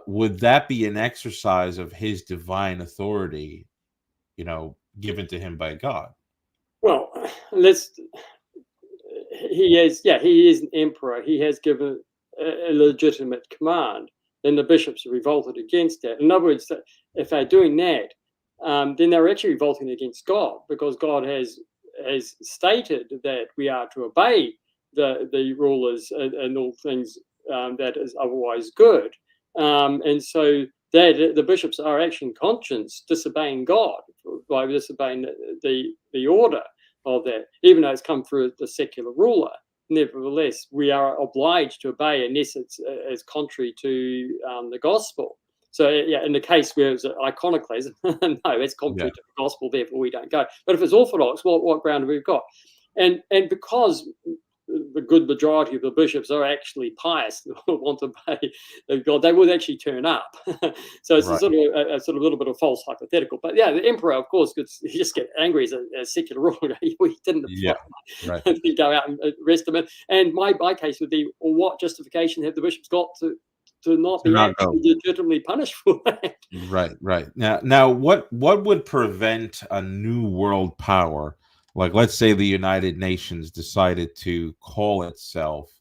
Would that be an exercise of his divine authority, given to him by God? Well, he is an emperor. He has given a legitimate command. Then the bishops are revolted against that. In other words, if they're doing that, then they're actually revolting against God, because God has stated that we are to obey the rulers and all things that is otherwise good. And so that the bishops are actually in conscience disobeying God by disobeying the order of that, even though it's come through the secular ruler. Nevertheless, we are obliged to obey unless it's contrary to the gospel. So yeah, in the case where it's iconoclasm, no, it's contrary to the gospel, therefore we don't go. But if it's orthodox, what ground have we got? And because the good majority of the bishops are actually pious, want to obey God, they would actually turn up. So it's a sort of a little bit of false hypothetical. But yeah, the emperor, of course, he just get angry as a secular ruler. He didn't go out and arrest him. And my case would be, well, what justification have the bishops got to not be legitimately punished for that? Right. Now, what would prevent a new world power? Like, let's say the United Nations decided to call itself,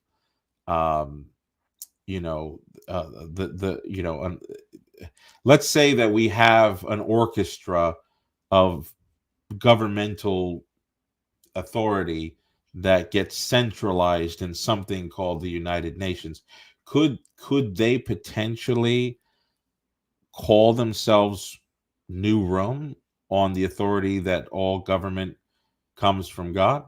let's say that we have an orchestra of governmental authority that gets centralized in something called the United Nations. Could they potentially call themselves New Rome on the authority that all government comes from God?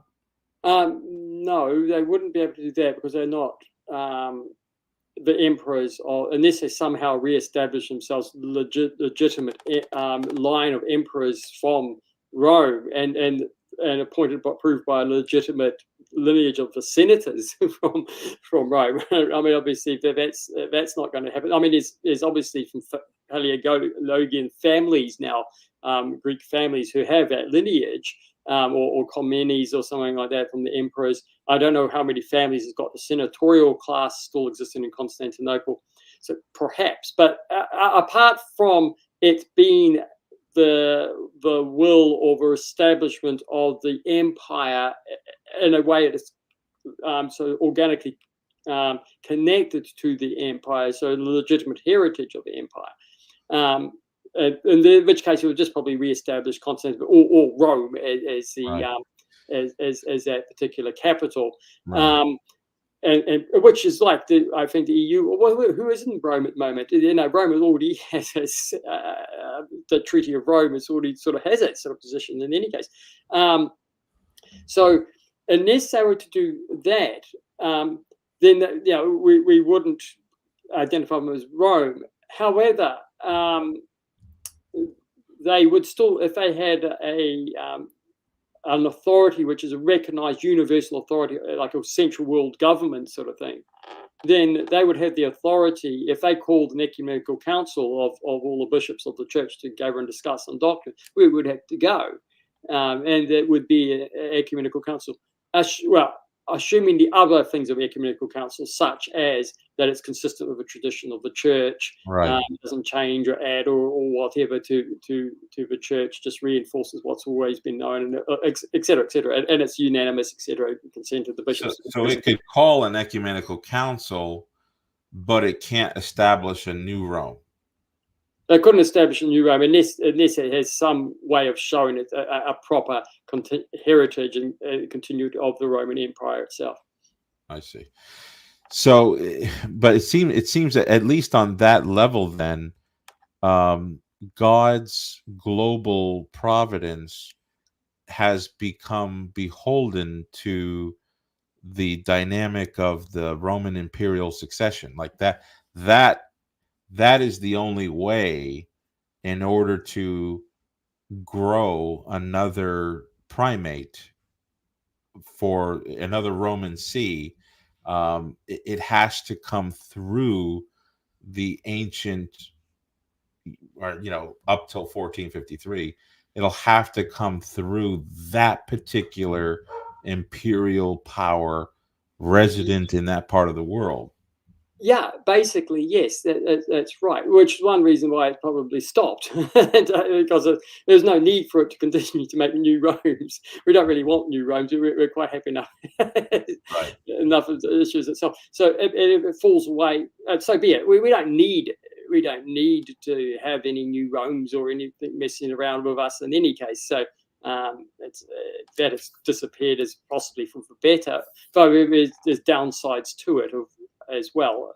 No, they wouldn't be able to do that, because they're not the emperors, unless they somehow re-establish themselves legitimate line of emperors from Rome and appointed, proved by a legitimate lineage of the senators from Rome. I mean, obviously that's not going to happen. I mean, there's obviously from Paleologian families now, Greek families who have that lineage, or Comenes or something like that from the emperors. I don't know how many families has got the senatorial class still existing in Constantinople, so perhaps. But apart from it being the will or the establishment of the empire in a way that's so organically connected to the empire, so the legitimate heritage of the empire. In which case, it would just probably re-establish Constantinople or Rome as the as that particular capital, and which is like I think the EU. Well, who is in Rome at the moment? Rome already has the Treaty of Rome. It's already sort of has that sort of position in any case. So unless they were to do that, then we wouldn't identify them as Rome. However, they would still, if they had an authority which is a recognized universal authority, like a central world government sort of thing, then they would have the authority, if they called an ecumenical council of all the bishops of the church to gather and discuss on doctrine, we would have to go. And it would be an ecumenical council. Well, assuming the other things of ecumenical council, such as that it's consistent with the tradition of the church, Right. doesn't change or add or whatever to the church, just reinforces what's always been known, and et cetera, and it's unanimous, et cetera, consent of the bishops. So it could call an ecumenical council, but it can't establish a new Rome. They couldn't establish a new Rome unless it has some way of showing it a proper heritage and continuity of the Roman Empire itself. I see. So, but it seems that at least on that level, then, God's global providence has become beholden to the dynamic of the Roman imperial succession. Like that is the only way in order to grow another primate for another Roman see. It has to come through the ancient, or up till 1453. It'll have to come through that particular imperial power resident in that part of the world. Yeah, basically, yes, that's right. Which is one reason why it probably stopped, because there's no need for it to continue to make new Romes. We don't really want new Romes. We're quite happy enough. Right. Enough of the issues itself. So if it falls away, so be it. We don't need to have any new Romes or anything messing around with us in any case. So that has disappeared as possibly for the better. Though there's downsides to it as well,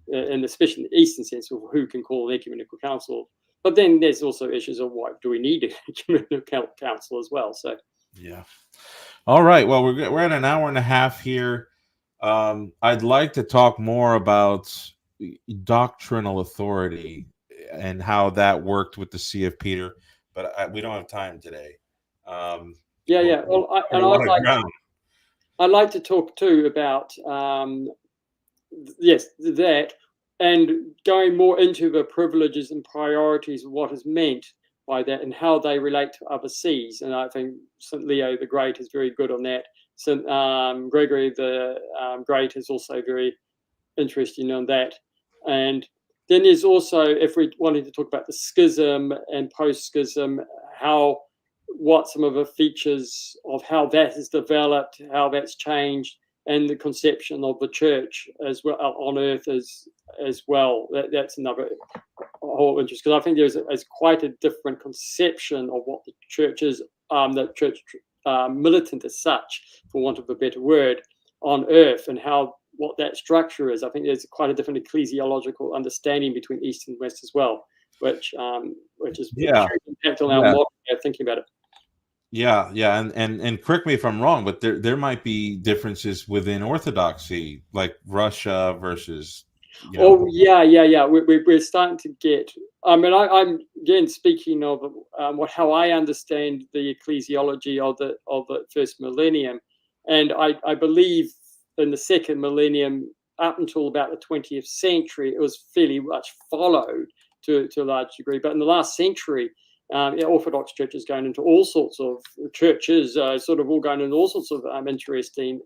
and especially in the Eastern sense of who can call an ecumenical council. But then there's also issues of why do we need an ecumenical council as well. So yeah. All right. Well, we're at an hour and a half here. I'd like to talk more about doctrinal authority and how that worked with the See of Peter, but we don't have time today. Yeah. Well, I'd like to talk too about yes, that, and going more into the privileges and priorities of what is meant by that and how they relate to other sees. And I think St. Leo the Great is very good on that. St. Gregory the Great is also very interesting on that. And then there's also, if we wanted to talk about the schism and post-schism, what some of the features of how that has developed, how that's changed, and the conception of the church as well on earth as well. That's another whole interest, because I think there's quite a different conception of what the church is, the church militant as such, for want of a better word, on earth, and what that structure is. I think there's quite a different ecclesiological understanding between East and West as well, which is impact on our modern way of thinking about it. Yeah, and correct me if I'm wrong, but there might be differences within Orthodoxy, like Russia versus. Oh yeah. We're starting to get. I mean, I'm again speaking of how I understand the ecclesiology of the first millennium, and I believe in the second millennium up until about the 20th century, it was fairly much followed to a large degree, but in the last century. Orthodox churches going into all sorts of churches, sort of all going into all sorts of interesting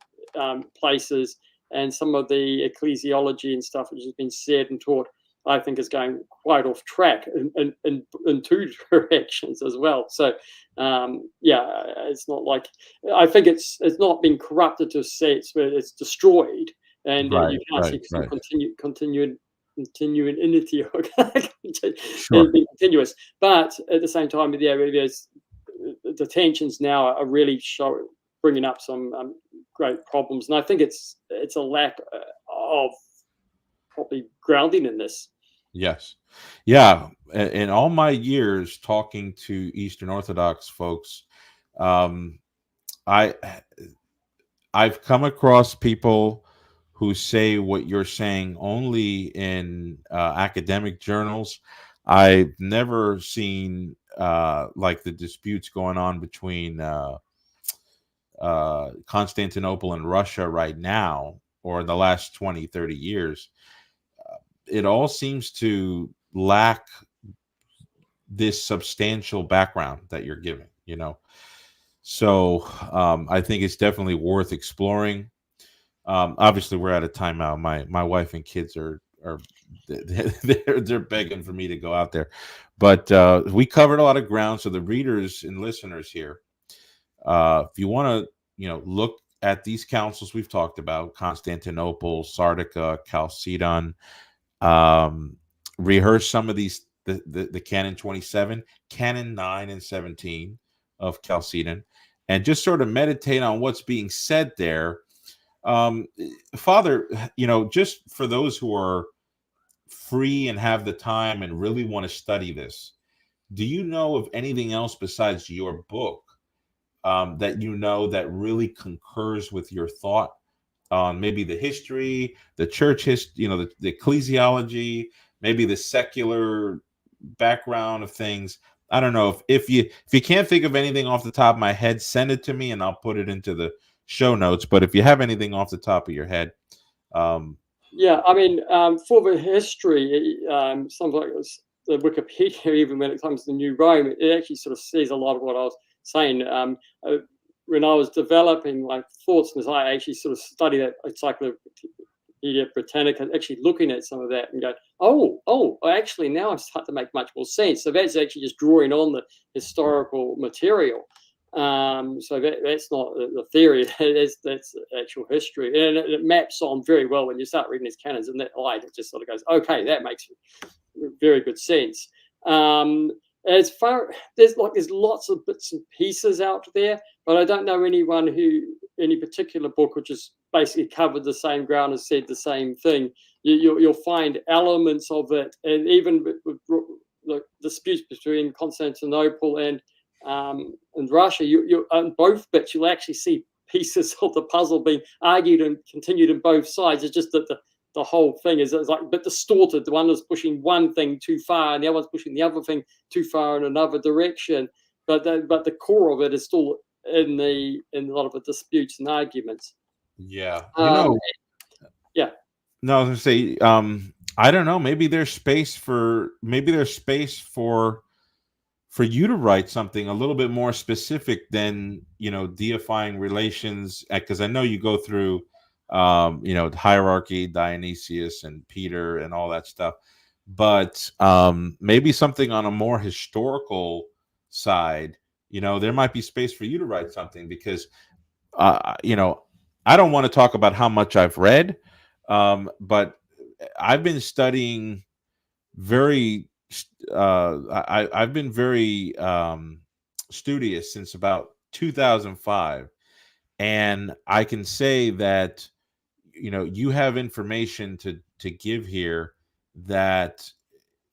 places, and some of the ecclesiology and stuff which has been said and taught, I think, is going quite off track in two directions as well. So, it's not like, I think it's not been corrupted to a sense where it's destroyed, and you can't see continuity or be continuous. But at the same time, there's the tensions now are really bringing up some great problems, and I think it's a lack of probably grounding in this. Yes, yeah. In all my years talking to Eastern Orthodox folks, I've come across people who say what you're saying only in academic journals. I've never seen like the disputes going on between Constantinople and Russia right now, or in the last 20, 30 years. It all seems to lack this substantial background that you're giving, you know. So I think it's definitely worth exploring. Obviously, we're out of time now. My wife and kids are they're begging for me to go out there, but we covered a lot of ground. So the readers and listeners here, if you want to, look at these councils we've talked about: Constantinople, Sardica, Chalcedon. Um, Rehearse some of these, the Canon 27, Canon 9 and 17 of Chalcedon, and just sort of meditate on what's being said there. um Father, just for those who are free and have the time and really want to study this, do you know of anything else besides your book that that really concurs with your thought on maybe the history, the church history, the ecclesiology, maybe the secular background of things? I don't know, if you can't think of anything off the top of my head, send it to me and I'll put it into the show notes. But if you have anything off the top of your head, um, Yeah, I mean, for the history, something like this, the Wikipedia, even when it comes to New Rome, it actually sort of says a lot of what I was saying. When I was developing my thoughts, as I actually sort of studied that Encyclopedia Britannica, actually looking at some of that and go, actually now I'm starting to make much more sense. So that's actually just drawing on the historical material. So that's not the theory. That's actual history, and it maps on very well when you start reading these canons. And that light, it just sort of goes, okay, that makes very good sense. As far there's lots of bits and pieces out there, but I don't know any particular book which has basically covered the same ground and said the same thing. You'll find elements of it, and even with the disputes between Constantinople and Russia, you on both bits you'll actually see pieces of the puzzle being argued and continued in both sides. It's just that the whole thing is like a bit distorted. The one is pushing one thing too far, and the other one's pushing the other thing too far in another direction. But the core of it is still in a lot of the disputes and arguments. yeah, Yeah. no, I was gonna say, I don't know. Maybe there's space for you to write something a little bit more specific than deifying relations, because I know you go through hierarchy, Dionysius and Peter and all that stuff, but maybe something on a more historical side. There might be space for you to write something, because I don't want to talk about how much I've read, but I've been studying very I've been very studious since about 2005, and I can say that you have information to give here that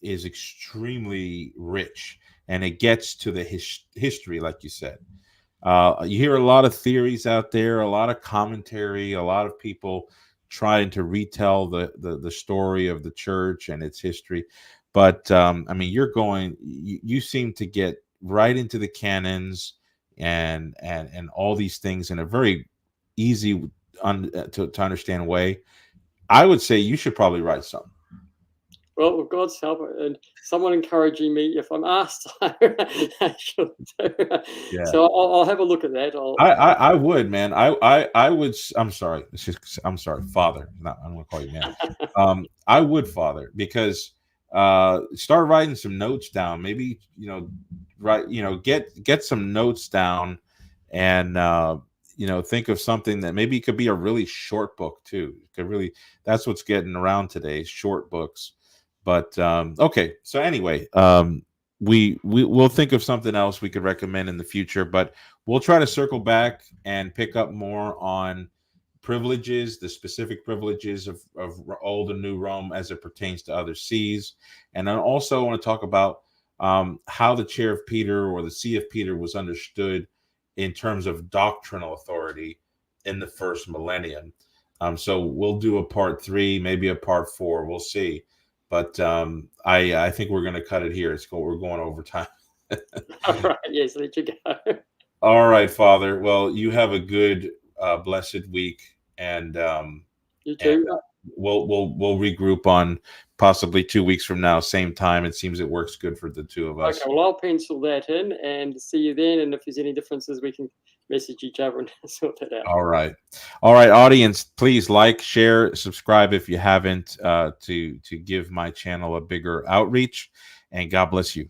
is extremely rich, and it gets to the history, like you said. You hear a lot of theories out there, a lot of commentary, a lot of people trying to retell the story of the church and its history. But I mean, you seem to get right into the canons and all these things in a very easy to understand way. I would say you should probably write something. Well, with God's help and someone encouraging me, if I'm asked, I should do. Yeah. So I'll have a look at that. I would, man. I would. I'm sorry. I'm sorry, Father. I don't want to call you man. I would, Father, because start writing some notes down. Maybe write. Get some notes down, and think of something that maybe it could be a really short book too. It could really. That's what's getting around today, short books. But okay. So anyway, we'll think of something else we could recommend in the future, but we'll try to circle back and pick up more on privileges, the specific privileges of old and new Rome as it pertains to other sees. And I also want to talk about how the chair of Peter or the see of Peter was understood in terms of doctrinal authority in the first millennium. So we'll do a part 3, maybe a part 4. We'll see. But I think we're going to cut it here. We're going over time. All right. Yes, let you go. All right, Father. Well, you have a good, blessed week, and You too. we'll regroup on possibly 2 weeks from now, same time. It seems it works good for the two of us. Okay, well, I'll pencil that in and see you then. And if there's any differences, we can message each other and sort that out. All right, audience. Please like, share, subscribe if you haven't, to give my channel a bigger outreach. And God bless you.